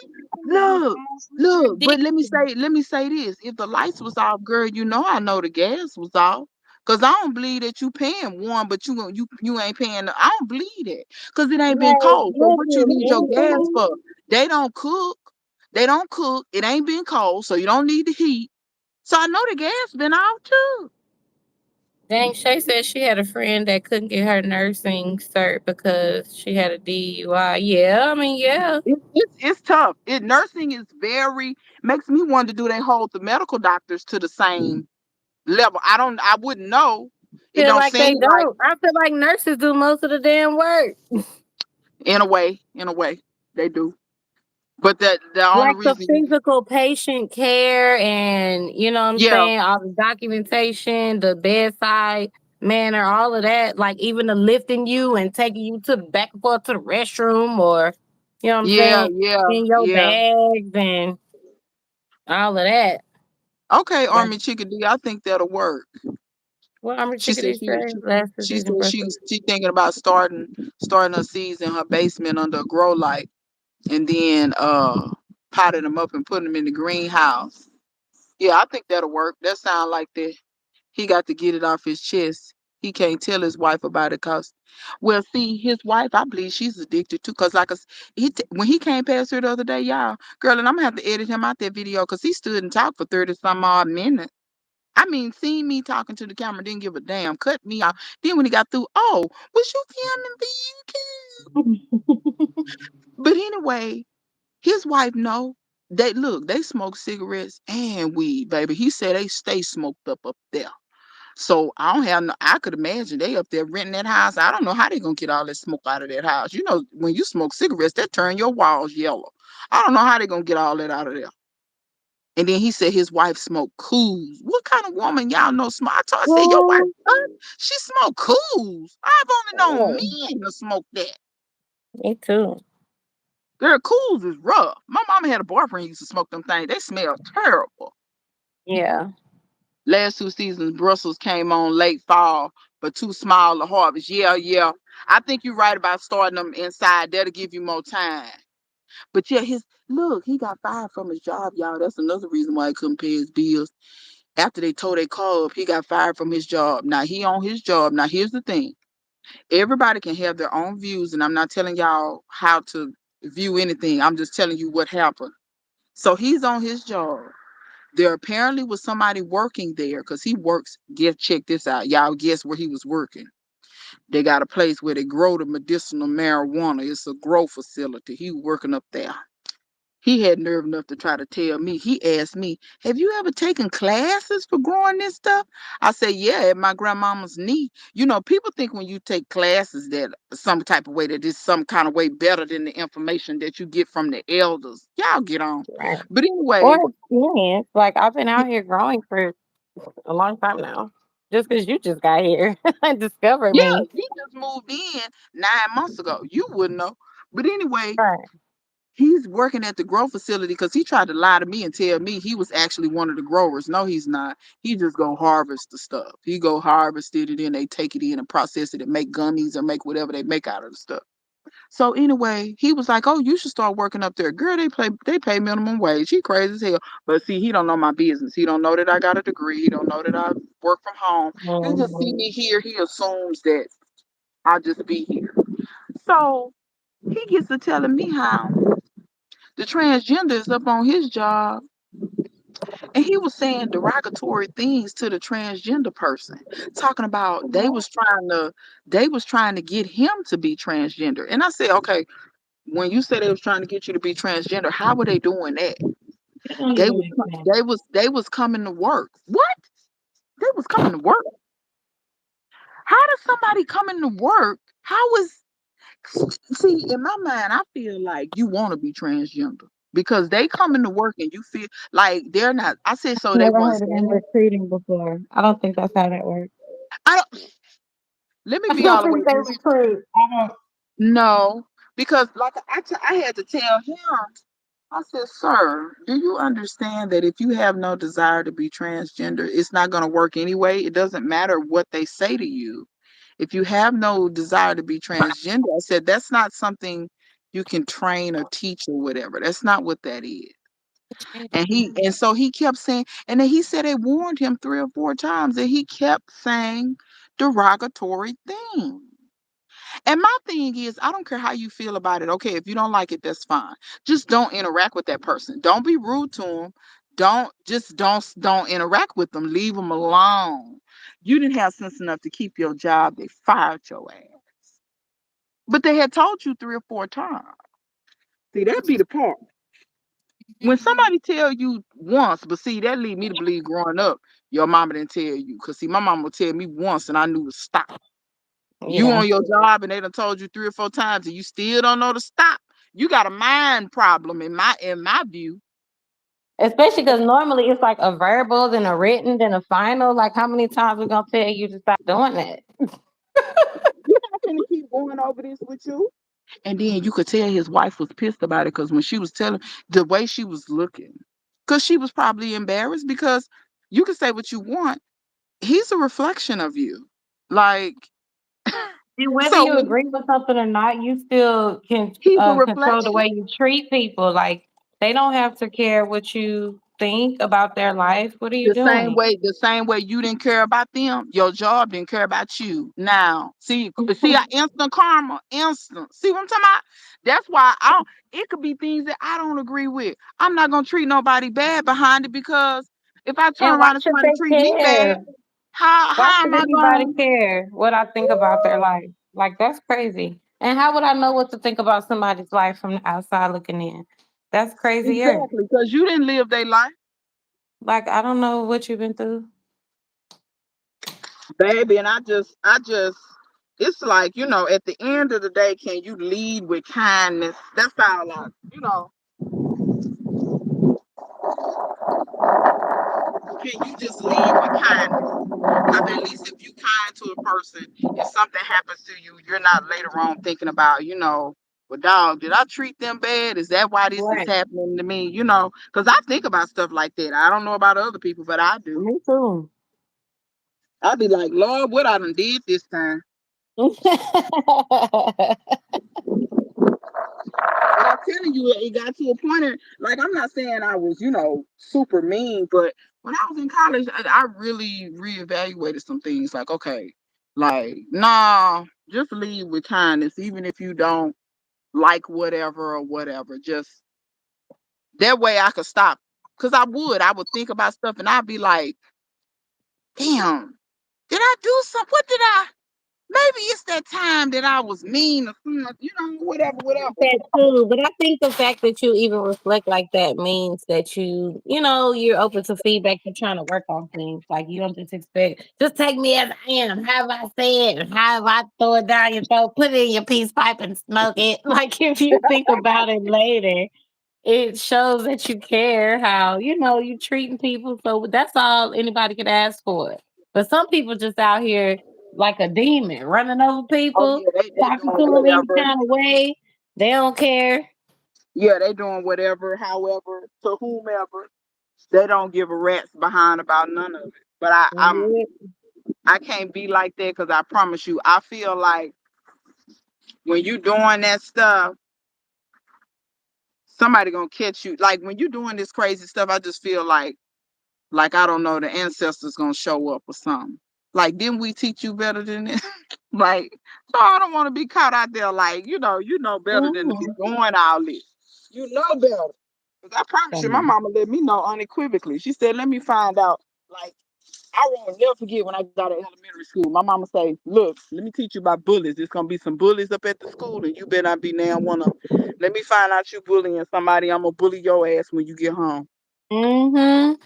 Look, but addiction. let me say this. If the lights was off, girl, I know the gas was off. Cause I don't believe that you paying one, but you ain't paying. I don't believe that. Cause it ain't been Like, cold. So what you listen, need your gas anything. for? They don't cook. They don't cook. It ain't been cold, so you don't need the heat. So I know the gas been off too. Dang, Shay said she had a friend that couldn't get her nursing cert because she had a DUI. Yeah, I mean, yeah. It's tough. Nursing is very makes me wonder, do they hold the medical doctors to the same level? I wouldn't know. It Feel don't like seem they like, don't. I feel like nurses do most of the damn work. in a way, they do. But that the only Like the reason you physical patient care and, you know what I'm yeah, saying, all the documentation, the bedside manner, all of that, like even the lifting you and taking you to the back and forth to the restroom or, you know what I'm yeah, saying, yeah, in your yeah. bags and all of that. Okay, Like, Army Chickadee, I think that'll work. what Armor She said Chickadee say? Last she decision said person. she thinking about starting her seeds in her basement under a grow light, and then potting them up and putting them in the greenhouse. Yeah, I think that'll work. That sound like that. He got to get it off his chest. He can't tell his wife about it cause, well, see, his wife, I believe she's addicted too. Cause like when he came past her the other day, y'all, girl, and I'm gonna have to edit him out that video cause he stood and talked for 30 some odd minutes. I mean, seeing me talking to the camera, didn't give a damn, cut me off. Then when he got through, oh, was you filming for YouTube? But anyway, his wife know. They smoke cigarettes and weed, baby. He said they stay smoked up there. So I don't have no. I could imagine they up there renting that house. I don't know how they gonna get all that smoke out of that house. You know, when you smoke cigarettes, that turn your walls yellow. I don't know how they gonna get all that out of there. And then he said his wife smoked cools. What kind of woman y'all know smoke? I said your wife, Oh, what? She smoked cools. I've only known oh, men to smoke that. me too. Girl, cools is rough. My mama had a boyfriend who used to smoke them things. They smell terrible. Yeah. Last 2 seasons, Brussels came on late fall, but too small to harvest. Yeah, yeah. I think you're right about starting them inside. That'll give you more time. But yeah, his look, he got fired from his job, y'all. That's another reason why he couldn't pay his bills. After they tore their car up, he got fired from his job. Now he on his job. Now here's the thing. Everybody can have their own views, and I'm not telling y'all how to view anything. I'm just telling you what happened. So he's on his job. There apparently was somebody working there because he works. Check this out. Y'all guess where he was working. They got a place where they grow the medicinal marijuana. It's a grow facility. He working up there. He had nerve enough to try to tell me. He asked me, "Have you ever taken classes for growing this stuff?" I said, "Yeah, at my grandmama's knee." You know, people think when you take classes that some type of way that is some kind of way better than the information that you get from the elders. Y'all get on. Right. But Or anyway, experience. Like I've been out here growing for a long time now. Just because you just got here and discovered yeah, me. he just moved in 9 months ago. You wouldn't know. But anyway, Right. he's working at the grow facility because he tried to lie to me and tell me he was actually one of the growers. No, he's not. He just go harvest the stuff. He go harvest it and then they take it in and process it and make gummies or make whatever they make out of the stuff. So anyway, he was like, "Oh, you should start working up there, girl. They pay minimum wage." He crazy as hell, but see, he don't know my business. He don't know that I got a degree. He don't know that I work from home. He just see Mhm. me here. He assumes that I'll just be here. So he gets to telling me how the transgender is up on his job, and he was saying derogatory things to the transgender person, talking about What? they was trying to get him to be transgender. And I said, okay, when you said they was trying to get you to be transgender, how were they doing that? That don't They even was make sense. they was coming to work. What? They was coming to work? How does somebody coming to work? How is See, in my mind, I feel like you want to be transgender because they come into work and you feel like they're not. I said so they Never weren't heard of them saying. recruiting before. I don't think that's how that works. I don't. Let me I be don't all the way think they honest. recruit. I don't. No, because like I had to tell him. I said, "Sir, do you understand that if you have no desire to be transgender, it's not going to work anyway? It doesn't matter what they say to you. If you have no desire to be transgender," I said, "that's not something you can train or teach or whatever. That's not what that is." And so he kept saying, and then he said they warned him 3 or 4 times, and he kept saying derogatory things. And my thing is, I don't care how you feel about it. Okay, if you don't like it, that's fine. Just don't interact with that person. Don't be rude to them. Don't interact with them. Leave them alone. You didn't have sense enough to keep your job. They fired your ass. But they had told you 3 or 4 times. See, that be the part. When somebody tell you once, but see, that lead me to believe growing up, your mama didn't tell you. Cause see, my mama would tell me once and I knew to stop. You Yeah. on your job and they done told you 3 or 4 times and you still don't know to stop. You got a mind problem in my view. Especially because normally it's like a verbal, then a written, then a final. Like, how many times we gonna tell you to stop doing that? You're not gonna keep going over this with you. And then you could tell his wife was pissed about it because when she was telling the way she was looking, because she was probably embarrassed because you can say what you want. He's a reflection of you. Like, And whether so you when agree with something or not, you still can he's a control the reflection. way you treat people. Like, they don't have to care what you think about their life. What are you doing? The same way you didn't care about them, your job didn't care about you. Now, see, I instant karma, instant. See what I'm talking about? That's why I don't. It could be things that I don't agree with. I'm not gonna treat nobody bad behind it because if I turn And why around and should somebody they treat me bad, care? Why how am should I anybody going? care what I think about their life? Like, that's crazy. And how would I know what to think about somebody's life from the outside looking in? That's crazier. Exactly, because you didn't live their life, Like, I don't know what you've been through. baby. And I just, it's like at the end of the day, can you lead with kindness? That's all can you just lead with kindness? I mean, at least if you kind to a person, if something happens to you, you're not later on thinking about, well, dog, did I treat them bad? Is that why this is Right. happening to me? Because I think about stuff like that. I don't know about other people, but I do. Me too. I'd be like, Lord, what I done did this time. But I'm telling you, it got to a point, like, I'm not saying I was, super mean, but when I was in college, I really reevaluated some things. Like, okay, like, nah, just leave with kindness, even if you don't like whatever or whatever. Just that way I could stop. Because I would think about stuff and I'd be like, damn, did I do something? What did I? Maybe it's that time that I was mean or something, whatever, whatever. That too, but I think the fact that you even reflect like that means that you're open to feedback. You're trying to work on things. Like, you don't just expect, just take me as I am. How have I said? How have I throw it down your throat? Put it in your peace pipe and smoke it. Like, if you think about it later, it shows that you care how, you treating people. So that's all anybody could ask for. But some people just out here like a demon, running over Oh people, yeah, they talking doing to them any whatever. kind of way. They don't care. Yeah, they doing whatever, however, to whomever. They don't give a rat's behind about none of it. But Mhm. I can't be like that because I promise you, I feel like when you doing that stuff, somebody gonna catch you. Like when you doing this crazy stuff, I just feel like I don't know, the ancestors gonna show up or something. Like, didn't we teach you better than this? Like, so I don't want to be caught out there like, you know better than to be Mhm. doing all this. You know better. 'Cause I promise you, my Same. mama let me know unequivocally. She said, let me find out. Like, I won't never forget when I got to elementary school. My mama say, look, let me teach you about bullies. There's gonna be some bullies up at the school, and you better not be now one of them. Let me find out you bullying somebody. I'm gonna bully your ass when you get home. Mhm.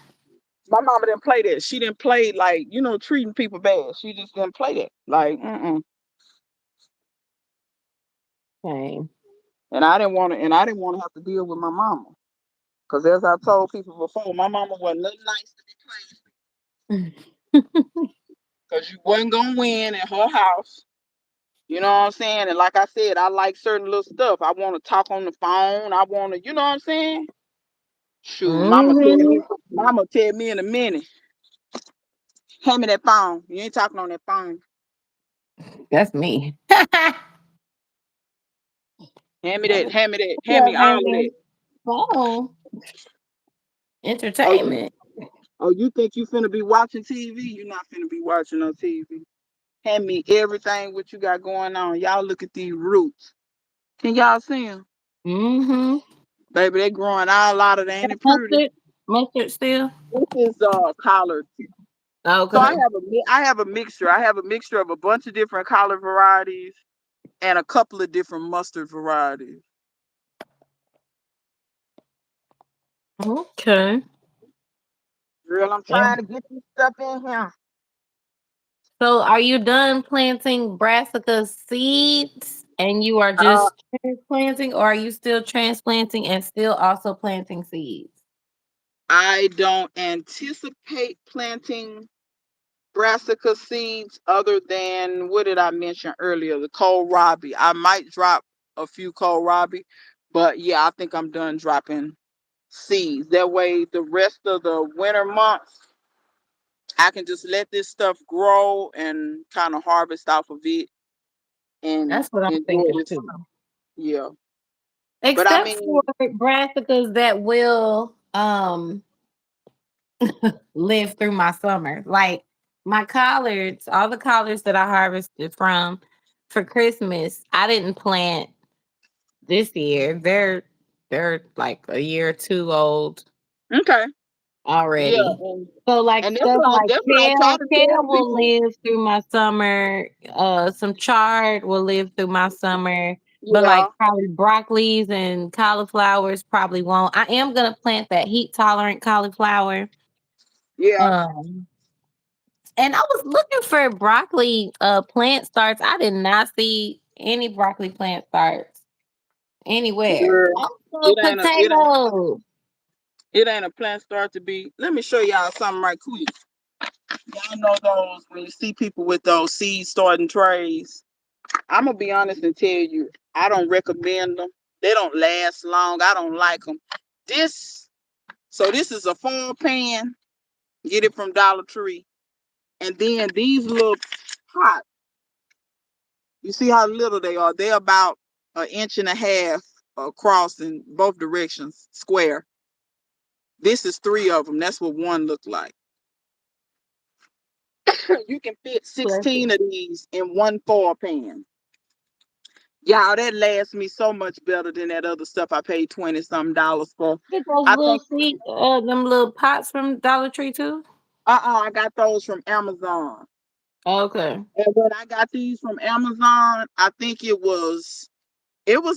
My mama didn't play that. She didn't play like, treating people bad. She just didn't play that. Like, mm-mm. Same. And I didn't want to have to deal with my mama. Cause as I told people before, my mama wasn't nothing nice to be playing. Cause you wasn't gonna win at her house. You know what I'm saying? And like I said, I like certain little stuff. I want to talk on the phone. I want to, you know what I'm saying? Shoot, Mhm. mama tell me in a minute, hand me that phone. You ain't talking on that phone. That's me. Hand me that, hand me that, hand Yeah, me all of that. man. Oh, Oh, you entertainment. Oh, you think you finna be watching TV? You not finna be watching no TV. Hand me everything what you got going on. Y'all look at these roots. Can y'all see them? Mhm. Baby, they growing all out of they ain't it pretty. Mustard. Mustard still. This is collard. So Okay. I have a mixture. I have a mixture of a bunch of different collard varieties and a couple of different mustard varieties. Okay. Girl, I'm Yeah. trying to get this stuff in here. So are you done planting brassica seeds and you are Uh, just transplanting, or are you still transplanting and still also planting seeds? I don't anticipate planting brassica seeds other than what did I mention earlier? The kohlrabi. I might drop a few kohlrabi, but yeah, I think I'm done dropping seeds. That way, the rest of the winter months, I can just let this stuff grow and kind of harvest off of it and That's what I'm enjoy thinking this. too. Yeah, but I Except for mean, brassicas that will live through my summer. Like my collards, all the collards that I harvested from for Christmas, I didn't plant this year. They're like a year or two old okay, yeah, already. So like and stuff like that's what I try kale, to tell kale will people. live through my summer. Some chard will live through my summer. But Yeah, like probably broccolis and cauliflowers probably won't. I am gonna plant that heat tolerant cauliflower. yeah, Um and I was looking for broccoli plant starts. I did not see any broccoli plant starts anywhere. girl, Also it ain't a it ain't potatoes. it ain't a plant start to be. Let me show y'all something right quick. Y'all know those when you see people with those seed starting trays. I'm gonna be honest and tell you, I don't recommend them. They don't last long. I don't like them. This this is a fall pan. Get it from Dollar Tree, and then these little pots. You see how little they are? They're about an inch and a half across in both directions, square. This is three of them. That's what one looked like. You can fit Bless 16 you. of these in one fall pan. Y'all, that lasts me so much better than that other stuff I paid 20 something dollars for. Get those I little think seed, them little pots from Dollar Tree too. I got those from Amazon. Okay. And when I got these from Amazon, I think it was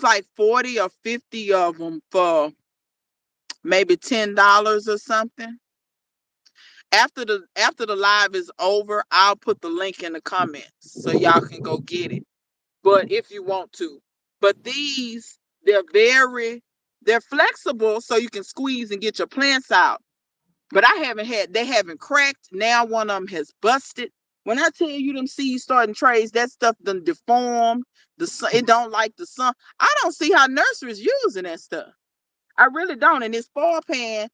like 40 or 50 of them for maybe $10 or something. After the live is over, I'll put the link in the comments so y'all can go get it. But if you want to. But these, they're very they're flexible so you can squeeze and get your plants out. But they haven't cracked. Now one of them has busted. When I tell you them seeds starting trays, that stuff done deformed. The sun, it don't like the sun. I don't see how nurseries using that stuff. I really don't. And this fall pan,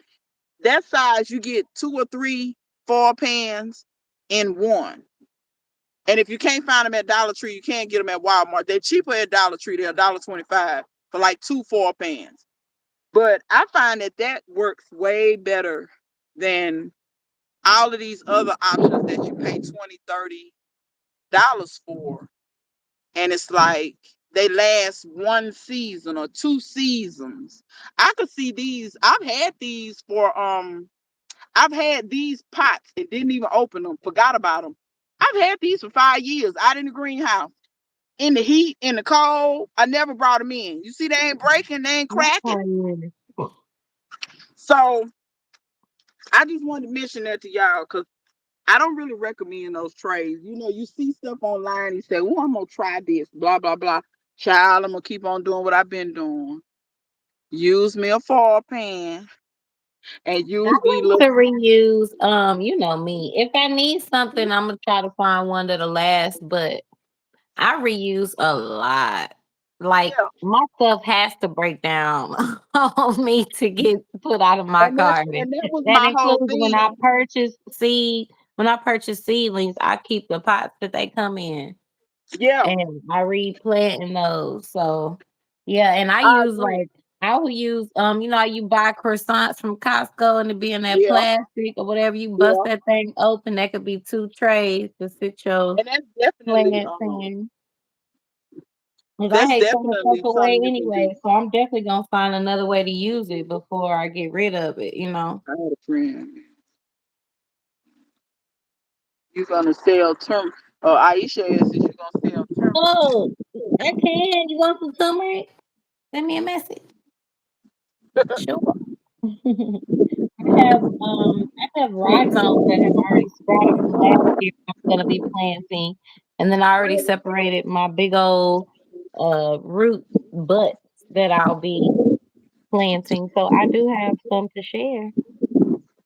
that size, you get two or three fall pans in one. And if you can't find them at Dollar Tree, you can't get them at Walmart. They're cheaper at Dollar Tree. They're $1.25 for like two fall pans. But I find that works way better than all of these other options that you pay 20, $30 for. And it's like they last one season or two seasons. I could see these. I've had these pots and didn't even open them, forgot about them. I've had these for 5 years out in the greenhouse, in the heat, in the cold. I never brought them in. You see, they ain't breaking, they ain't cracking. Okay. So I just wanted to mention that to y'all because I don't really recommend those trays. You see stuff online, you say, "Oh, I'm gonna try this," blah blah blah. Child, I'm gonna keep on doing what I've been doing. Use me a fall pan and I use these like little. to reuse. You know me. If I need something, I'm gonna try to find one that'll last. But I reuse a lot. Like Yeah, my stuff has to break down on me to get put out of my garden. and that was That my whole includes when I thing. purchase seed. When I purchase seedlings, I keep the pots that they come in, Yeah, and I replant in those. So yeah, and I I use agree. like I will use how you buy croissants from Costco and it be in that Yeah, plastic or whatever. You bust yeah, that thing open, that could be two trays to sit your and plants in. 'Cause I that's hate throwing stuff definitely away something you can do. anyway, so I'm definitely gonna find another way to use it before I get rid of it. I had a friend. You gonna sell Aisha says you're gonna sell turmeric. Oh, I can. You want some turmeric? Send me a message. Sure. I have rhizomes that have already sprouted from last year. I'm gonna be planting, and then I already separated my big old root butts that I'll be planting. So I do have some to share.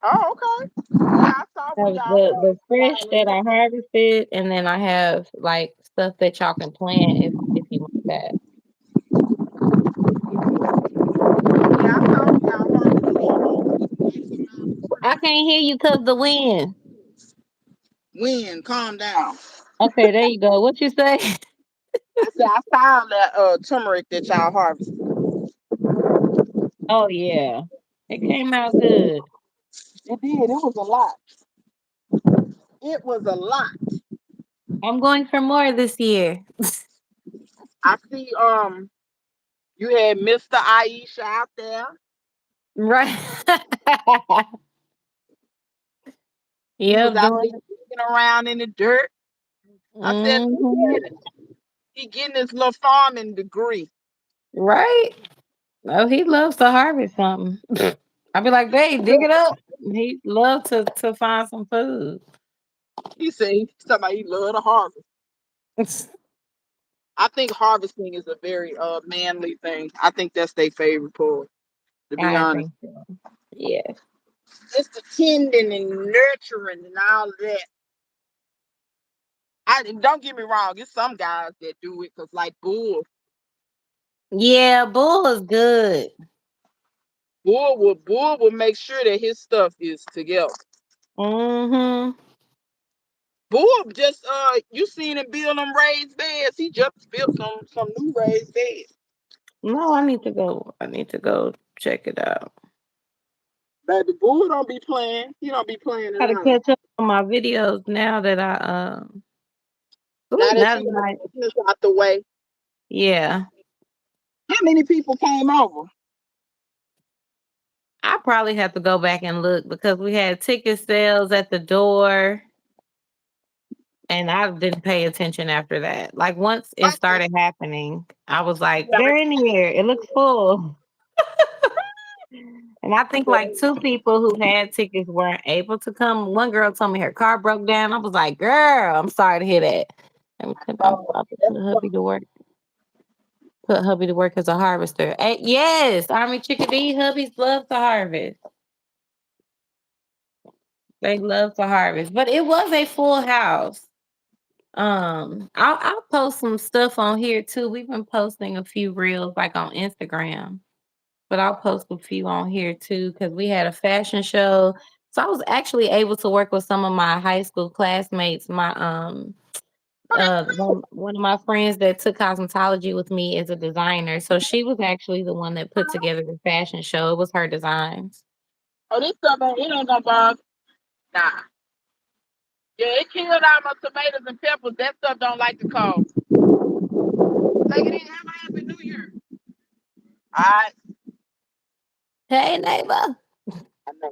Oh, okay. Yeah, I saw where Have y'all the fresh started that filing. I harvested, and then I have like stuff that y'all can plant if you want that. Yeah, I saw where y'all harvested. I can't hear you cause the wind. Wind, calm down. Okay, there you go. What you say? I said I found that turmeric that y'all harvested. Oh yeah, it came out good. It did. It was a lot. It was a lot. I'm going for more this year. I see. You had Mr. Aisha out there. Right. He was Yep, out doing there it. digging around in the dirt. I said, look Hmm. at it. He getting his little farming degree. Right. Oh, he loves to harvest something. I'll be like, babe, dig it up. He loves to find some food. He said he's talking about he love to harvest. I think harvesting is a very manly thing. I think that's their favorite part, to be I honest. think so. Yes. It's the tending and nurturing and all that. I don't get me wrong, it's some guys that do it because like Yeah, bull is good. Bull will make sure that his stuff is together. Hmm. Bull just you seen him build them raised beds. He just built some new raised beds. No, I need to go. I need to go check it out. Baby Bull don't be playing. He don't be playing at Gotta all. catch up on my videos now that ooh, Now that now you that got I business out the way, yeah. how many people came over? I probably have to go back and look because we had ticket sales at the door and I didn't pay attention after that. Like once it I think started happening, I was like, yeah, they're in here. It looks full. And I think like two people who had tickets weren't able to come. One girl told me her car broke down. I was like, girl, I'm sorry to hear that. I'm about to put hubby to work. Put hubby to work as a harvester. Yes, Army Chickadee hubbies love to harvest. They love to harvest. But it was a full house. I'll post some stuff on here too. We've been posting a few reels like on Instagram, but I'll post a few on here too because we had a fashion show. So I was actually able to work with some of my high school classmates. My one of my friends that took cosmetology with me is a designer. So she was actually the one that put together the fashion show. It was her designs. oh, this stuff it ain't gonna bother. Nah. Yeah, it killed all my tomatoes and peppers. That stuff don't like to cold. Take it in, have a happy new year. Alright. Hey neighbor. I know.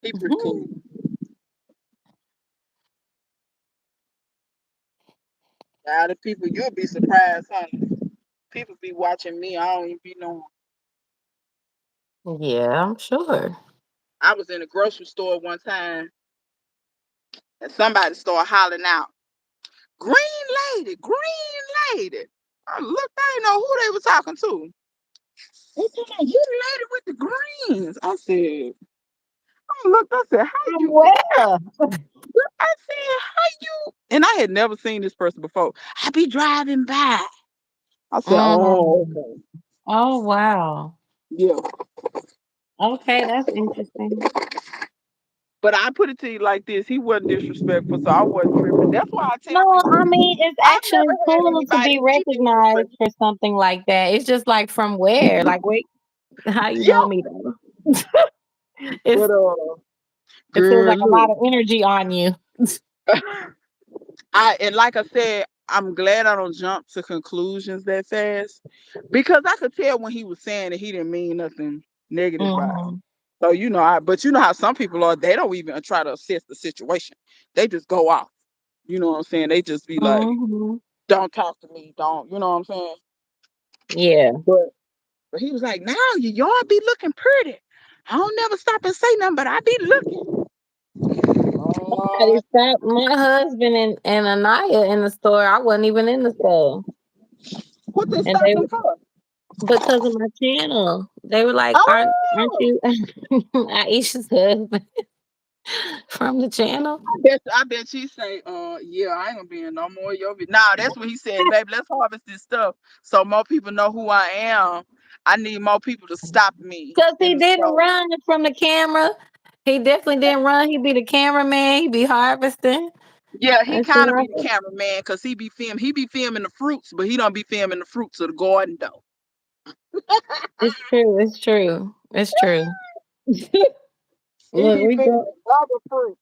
He pretty cool. Now the people you'll be surprised, honey. People be watching me. I don't even be knowing. Yeah, I'm sure. I was in a grocery store one time and somebody started hollering out, Green lady, green lady. I looked, I didn't know who they were talking to. They said, you the lady with the greens. I looked, I said, how From you where? I said, how you and I had never seen this person before. I be driving by. I said, oh, Mm. okay. Oh wow. Yeah. Okay, that's interesting. But I put it to you like this. He wasn't disrespectful, so I wasn't tripping. That's why I tell No, people I mean it's I've actually never had cool to anybody be be recognized disrespectful. for something like that. It's just like from where? Like wait, how you Yeah. know me though? It's But it feels girl, like a lot look. of energy on you. I and like I said, I'm glad I don't jump to conclusions that fast because I could tell when he was saying that he didn't mean nothing negative by it. Mhm. So but you know how some people are. They don't even try to assess the situation. They just go off. You know what I'm saying? They just be like, Mhm. "Don't talk to me. Don't." You know what I'm saying? Yeah. But he was like, "Now your yard be looking pretty. I don't never stop and say nothing, but I be looking." Somebody Oh, stopped my husband and Anaya in the store. I wasn't even in the store. what they And they stopping for? because of my channel. They were like, aren't Oh, you Aisha's husband from the channel? I bet she say, yeah, I ain't gonna be in no more of your video. Nah, that's what he said, baby. Let's harvest this stuff so more people know who I am. I need more people to stop me Because in he the didn't store. run from the camera. He definitely didn't run. He be the cameraman. He be harvesting. Yeah, he And she kind of be the like, cameraman because he be filming the fruits, but he don't be filming the fruits of the garden though. it's true. It's true. It's true. He Look, be filming the other fruit.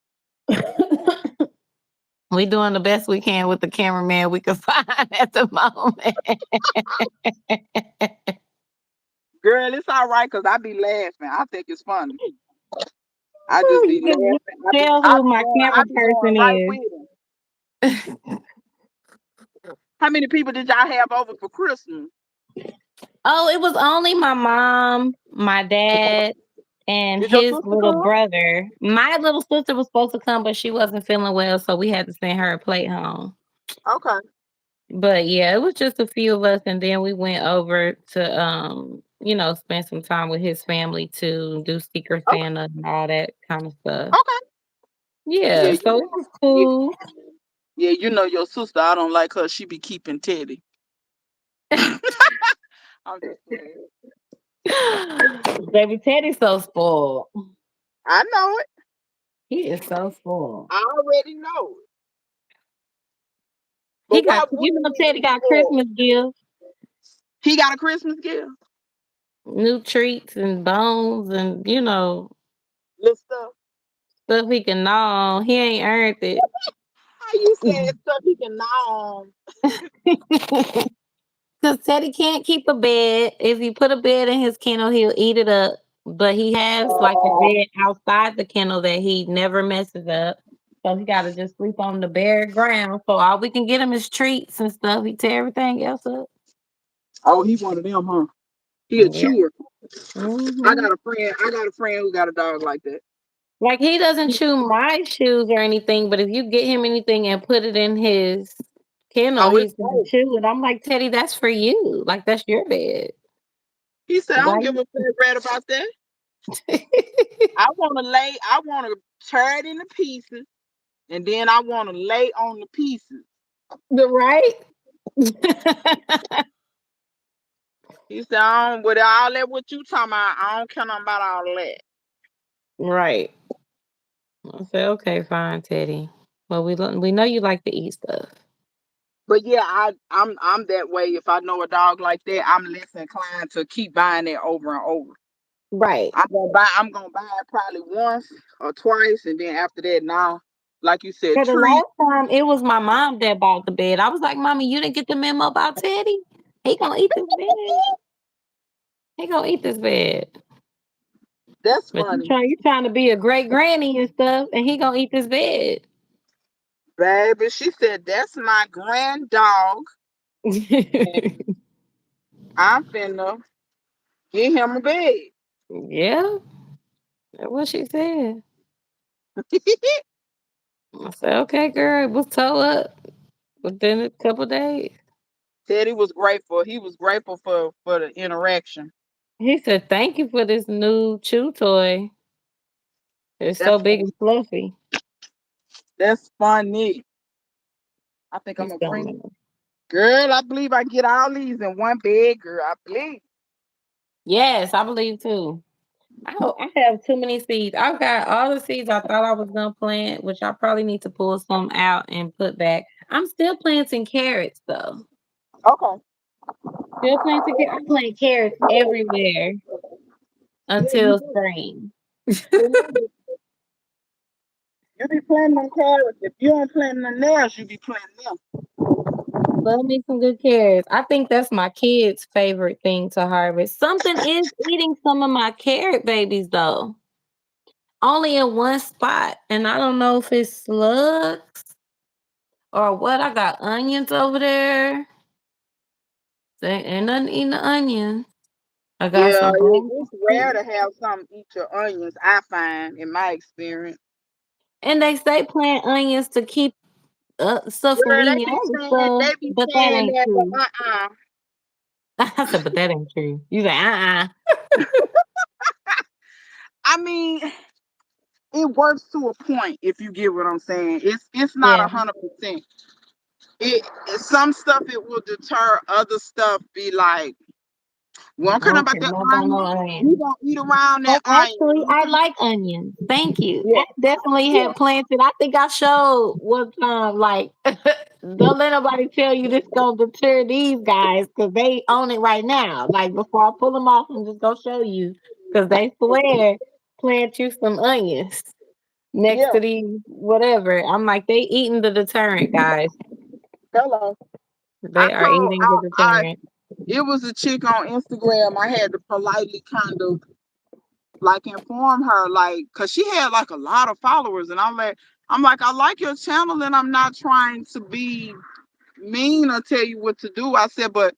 we doing the best we can with the cameraman we can find at the moment. Girl, it's all right because I be laughing. I think it's funny. I just be You laughing. can tell who my I camera be going person right is. with him. How many people did y'all have over for Christmas? Oh, it was only my mom, my dad, and Did your his sister little come? brother. My little sister was supposed to come, but she wasn't feeling well, so we had to send her a plate home. Okay. But yeah, it was just a few of us, and then we went over to spend some time with his family to do Secret Okay. Santa and all that kind of stuff. Okay. Yeah, Yeah, so it was you, cool. yeah, you know your sister. I don't like her. She be keeping Teddy. I'm just playing. Baby Teddy's so spoiled. I know it. He is so spoiled. I already know it. He But got, why wouldn't he Teddy be got spoiled? Christmas gifts, He got a Christmas gift, new treats and bones, and little stuff. stuff he can gnaw on. He ain't earned it. How you saying stuff he can gnaw on? Because Teddy can't keep a bed. If you put a bed in his kennel, he'll eat it up. But he has like a bed outside the kennel that he never messes up. So he got to just sleep on the bare ground. So all we can get him is treats and stuff. He tear everything else up. Oh, he one of them, huh? He a Yeah. chewer. I Hmm. got a friend. I got a friend who got a dog like that. Like he doesn't chew my shoes or anything, but if you get him anything and put it in his kennel, Oh, it's he's gonna oh. chew it. I'm like, Teddy, that's for you. Like that's your bed. He said, I don't Why? give a fuck rat about that. I want to tear it into pieces, and then I want to lay on the pieces. The right? He said, I don't, with all that what you talking about, I don't care nothing about all that. Right. I said, okay, fine, Teddy. Well, we know you like to eat stuff. But yeah, I'm that way. If I know a dog like that, I'm less inclined to keep buying it over and over. Right. I'm gonna buy it probably once or twice, and then after that, now, like you said, For the treat. last time, it was my mom that bought the bed. I was like, Mommy, you didn't get the memo about Teddy? He gonna eat this bed. He gonna eat this bed. That's But funny, you trying to be a great granny and stuff, and he gonna eat this bed. baby. She said that's my grand dog, and I'm finna get him a bed. Yeah, that's what she said. I said, okay, girl, it was toe up within a couple days. Teddy was grateful. He was grateful for the interaction. He said, thank you for this new chew toy. It's so That's big funny. and fluffy. That's funny. I think I'm He's gonna so bring. mad. Girl, I believe I get all these in one bed, girl. I believe. Yes, I believe too. I have too many seeds. I've got all the seeds I thought I was gonna plant, which I probably need to pull some out and put back. I'm still planting carrots though. Okay. Still planting I plant carrots everywhere Yeah, you until do. spring. Remember, you be planting them carrots. If you don't plant them else, you be planting them. Love me some good carrots. I think that's my kids' favorite thing to harvest. Something is eating some of my carrot babies though. only in one spot, and I don't know if it's slugs or what. I got onions over there. They ain't nothing eating the onions. I got Yeah, some brown it's rare peppers. to have something eat your onions, I find, in my experience. And they say plant onions to keep stuff from Girl, eating your other they stuff, be but that saying ain't that, true. but uh-uh. I said, but that ain't true. You say, I mean, it works to a point if you get what I'm saying. It's not yeah, 100%. Some stuff it will deter, other stuff be like, we don't I care don't about care that nothing about no onion. We onions. don't eat around Oh, that actually, onion. I like onions. Thank you. Yeah, I definitely yeah, had planted. I think I showed one time, like, don't let nobody tell you this gonna deter these guys because they own it right now. Like, before I pull them off, I'm just gonna show you because they swear plant you some onions next yeah. to these whatever. I'm like, they eating the deterrent, guys. Hello. I They are told eating the deterrent. it was a chick on Instagram. I had to politely kind of like inform her, like, cause she had like a lot of followers, and I'm like, I like your channel, and I'm not trying to be mean or tell you what to do. I said, but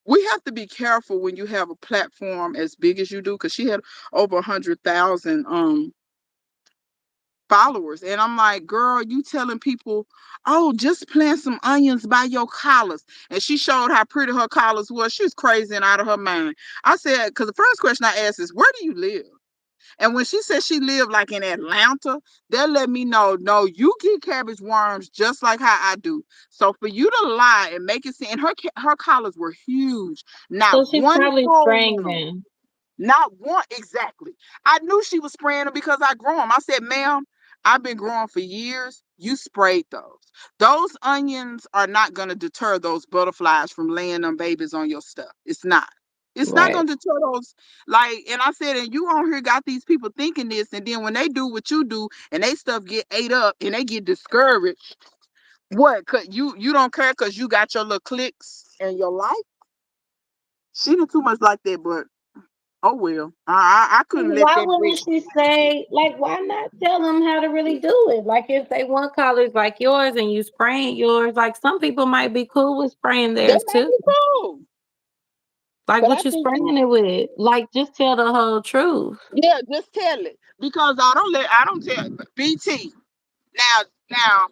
we have to be careful when you have a platform as big as you do, because she had over 100,000 followers, and I'm like, girl, you telling people, oh, just plant some onions by your collars, and she showed how pretty her collars was. She was crazy and out of her mind. I said, because the first question I asked is, where do you live? And when she said she lived like in Atlanta, that let me know, no, you get cabbage worms just like how I do. So for you to lie and make it seem, and her collars were huge, not So she's one probably hole in spraying them, them. not one exactly. I knew she was spraying them because I grow them. I said, ma'am, I've been growing for years. You sprayed those. Those onions are not going to deter those butterflies from laying them babies on your stuff. It's not. It's not Right. going to deter those. Like, and I said, and you on here got these people thinking this, and then when they do what you do, and they stuff get ate up, and they get discouraged. What? Cause you don't care because you got your little clicks and your life. She did too much like that, but oh well. I couldn't let Why that wouldn't win. she say, like, why not tell them how to really do it? Like, if they want colors like yours and you spraying yours, like, some people might be cool with spraying That theirs might too. be cool. Like, But I what you think spraying it with? Like, just tell the whole truth. yeah, just tell it. Because I don't tell BT. Now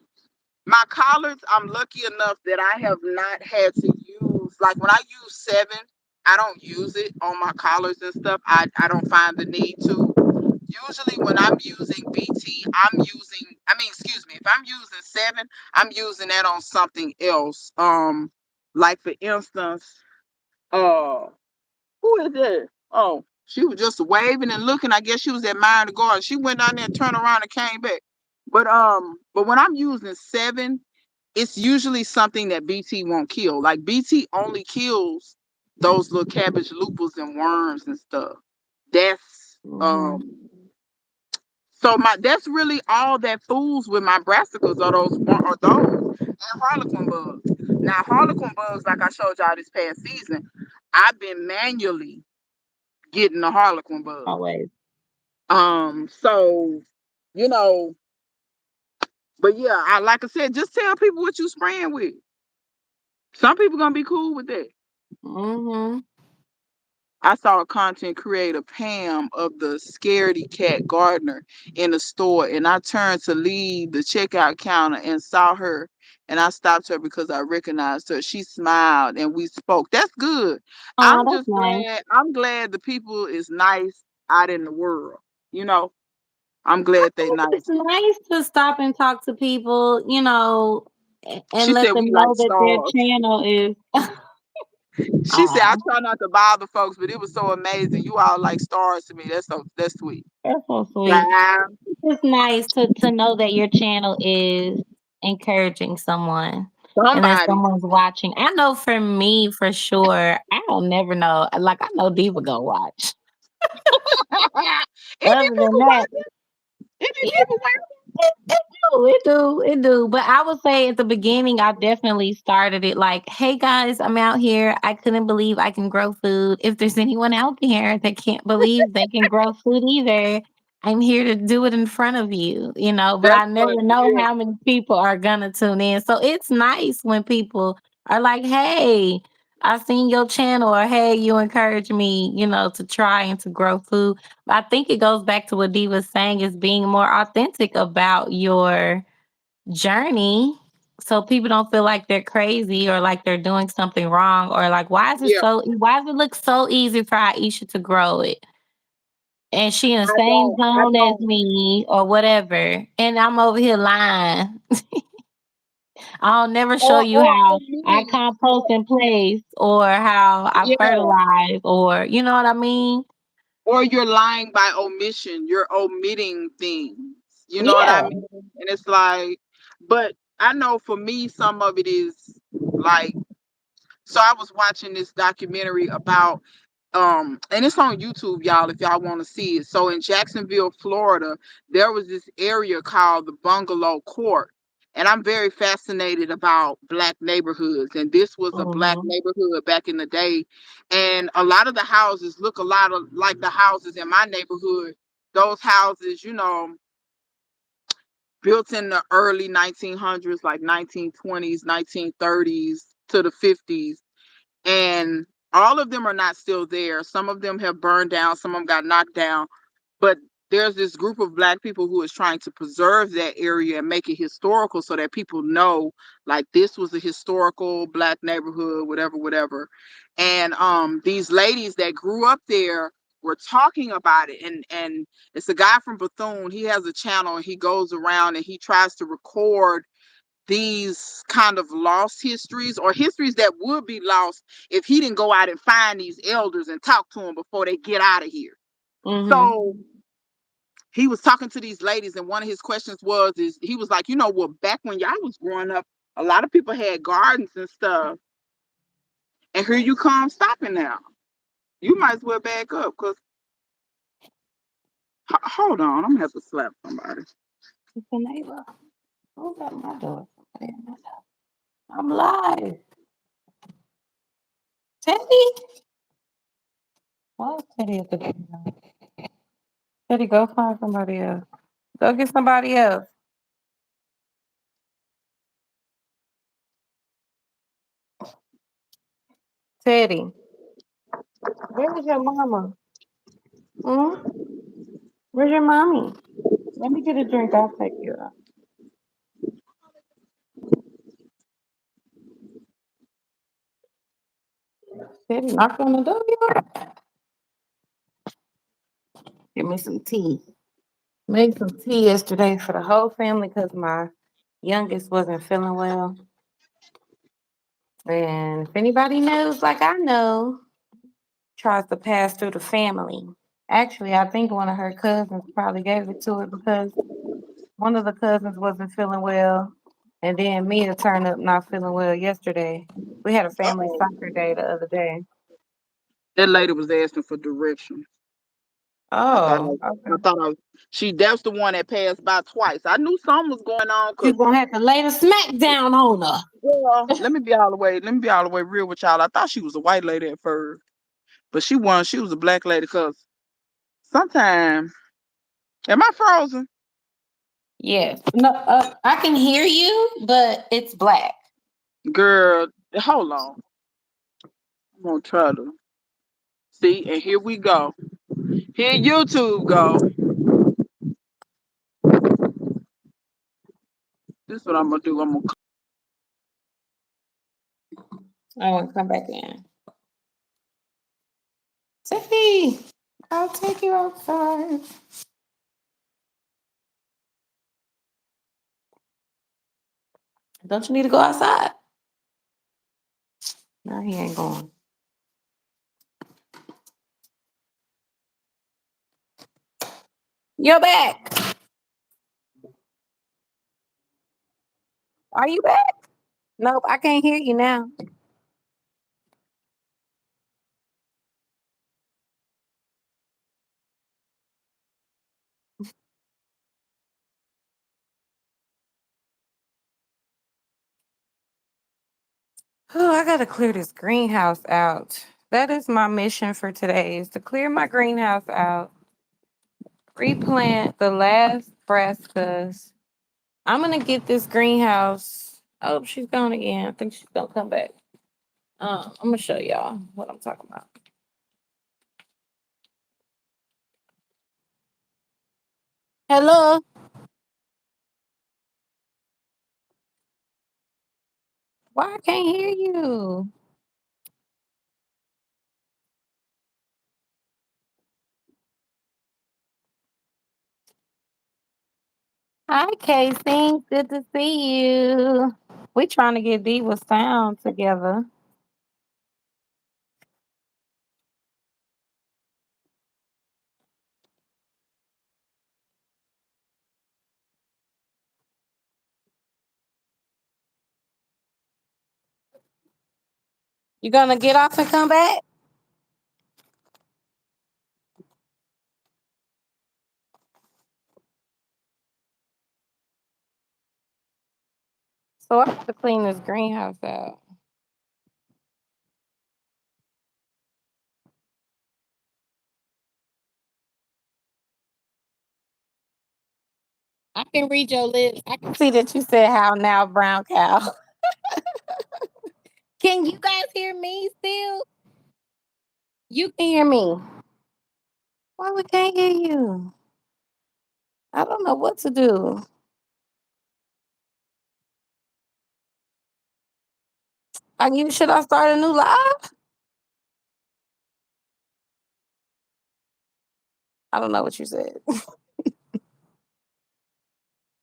my collars, I'm lucky enough that I have not had to use, like when I use seven, I don't use it on my collars and stuff. I don't find the need to. Usually when I'm using BT, excuse me, if I'm using seven, I'm using that on something else. Like for instance, uh who is that? Oh, she was just waving and looking. I guess she was admiring the garden. She went down there and turned around and came back. But when I'm using seven, it's usually something that BT won't kill. Like BT only kills those little cabbage lupus and worms and stuff. That's Hmm. so my that's really all that fools with my brassicas are those and harlequin bugs. Now harlequin bugs, like I showed y'all this past season, I've been manually getting the harlequin bug. Always. So you know, but yeah, I like I said, just tell people what you spraying with. Some people gonna be cool with that. Hmm. I saw a content creator, Pam, of the Scaredy Cat Gardener in the store, and I turned to leave the checkout counter and saw her, and I stopped her because I recognized her. She smiled and we spoke. That's good. Oh, that's nice. I'm glad the people is nice out in the world. You know, I'm I glad they think nice. it's nice to stop and talk to people, and She let said them we like know that their stars. channel is. She said I Oh, try not to bother folks, but it was so amazing. You all like stars to me. That's sweet. that's so sweet. Wow. It's nice to know that your channel is encouraging someone and that Somebody. someone's watching. I know for me, for sure, I don't never know. Like, I know Diva gonna watch. It be Other than people that, watching. It be yeah, people watching. it do. But I would say at the beginning, I definitely started it like, "Hey guys, I'm out here. I couldn't believe I can grow food. If there's anyone out there that can't believe they can grow food either, I'm here to do it in front of you, but That's I what, never know yeah, how many people are gonna tune in. So it's nice when people are like, hey, I seen your channel, or hey, you encourage me, to try and to grow food. But I think it goes back to what Diva's saying, is being more authentic about your journey, so people don't feel like they're crazy or like they're doing something wrong, or like, yeah. why does it look so easy for Aisha to grow it? And she in the I same don't, I zone as don't. me or whatever. And I'm over here lying. I'll never show you Or how I omitting, compost in place or how I yeah. fertilize, or you know what I mean? Or you're lying by omission. You're omitting things. You know what I Yeah. mean? And it's like, but I know for me, some of it is like, so I was watching this documentary about and it's on YouTube, y'all, if y'all want to see it. So in Jacksonville, Florida, there was this area called the Bungalow Court. And I'm very fascinated about black neighborhoods. And this was a black Hmm. neighborhood back in the day. And a lot of the houses look a lot of like the houses in my neighborhood. Those houses, built in the early 1900s, like 1920s, 1930s to the 50s, and all of them are not still there. Some of them have burned down, some of them got knocked down, but there's this group of black people who is trying to preserve that area and make it historical so that people know like this was a historical black neighborhood, whatever, whatever. And these ladies that grew up there were talking about it, and it's a guy from Bethune. He has a channel and he goes around and he tries to record these kind of lost histories, or histories that would be lost if he didn't go out and find these elders and talk to them before they get out of here. Hmm. So he was talking to these ladies, and one of his questions was, is he was like, well, back when y'all was growing up, a lot of people had gardens and stuff, and here you come stopping now. You might as well back up, because hold on, I'm gonna have to slap somebody. It's a neighbor. Who's at my door? Somebody at my door. I'm live. Teddy? Why is Teddy at the door? Teddy, go find somebody else. Go get somebody else. Teddy, where is your mama? Hmm? Where's your mommy? Let me get a drink. I'll take you out. Teddy, knock on the door. Y'all. Give me some tea. Made some tea yesterday for the whole family because my youngest wasn't feeling well. And if anybody knows, like I know, tries to pass through the family. Actually, I think one of her cousins probably gave it to her because one of the cousins wasn't feeling well, and then Mia turned up not feeling well yesterday. We had a family Uh-oh. soccer day the other day. That lady was asking for directions. I thought Oh, I, I okay. thought I, she that's the one that passed by twice. I knew something was going on She's because, gonna have to lay the smack down on her. well, let me be all the way real with y'all. I thought she was a white lady at first, but she was a black lady. Because sometimes, am I frozen? Yes. No, I can hear you, but it's black. Girl, hold on. I'm gonna try to see, and here we go. Here YouTube go. This is what I'm gonna do. I'm gonna I want to come back in. Tiffy, I'll take you outside. Don't you need to go outside? No, he ain't going. You're back. Are you back? Nope, I can't hear you now. Oh, I gotta clear this greenhouse out. That is my mission for today, is to clear my greenhouse out replant the last brassicas. I'm gonna get this greenhouse. Oh, she's gone again. I think she's gonna come back. I'm gonna show y'all what I'm talking about. Hello. Why I can't hear you? Hi, Casey. Good to see you. We trying to get Diva sound together. You gonna get off and come back? So I have to clean this greenhouse out. I can read your lips. I can see that you said how now, brown cow. Can you guys hear me still? You can hear me. Why we can't hear you? I don't know what to do. Should I start a new live? I don't know what you said. If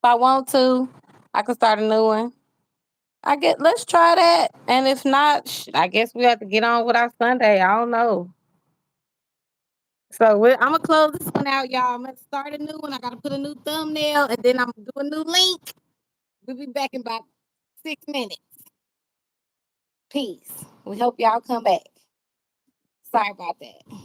I want to, I can start a new one. Let's try that. And if not, I guess we have to get on with our Sunday. I don't know. So I'm gonna close this one out, y'all. I'm gonna start a new one. I gotta put a new thumbnail, and then I'm gonna do a new link. We'll be back in about 6 minutes. Peace. We hope y'all come back. Sorry about that.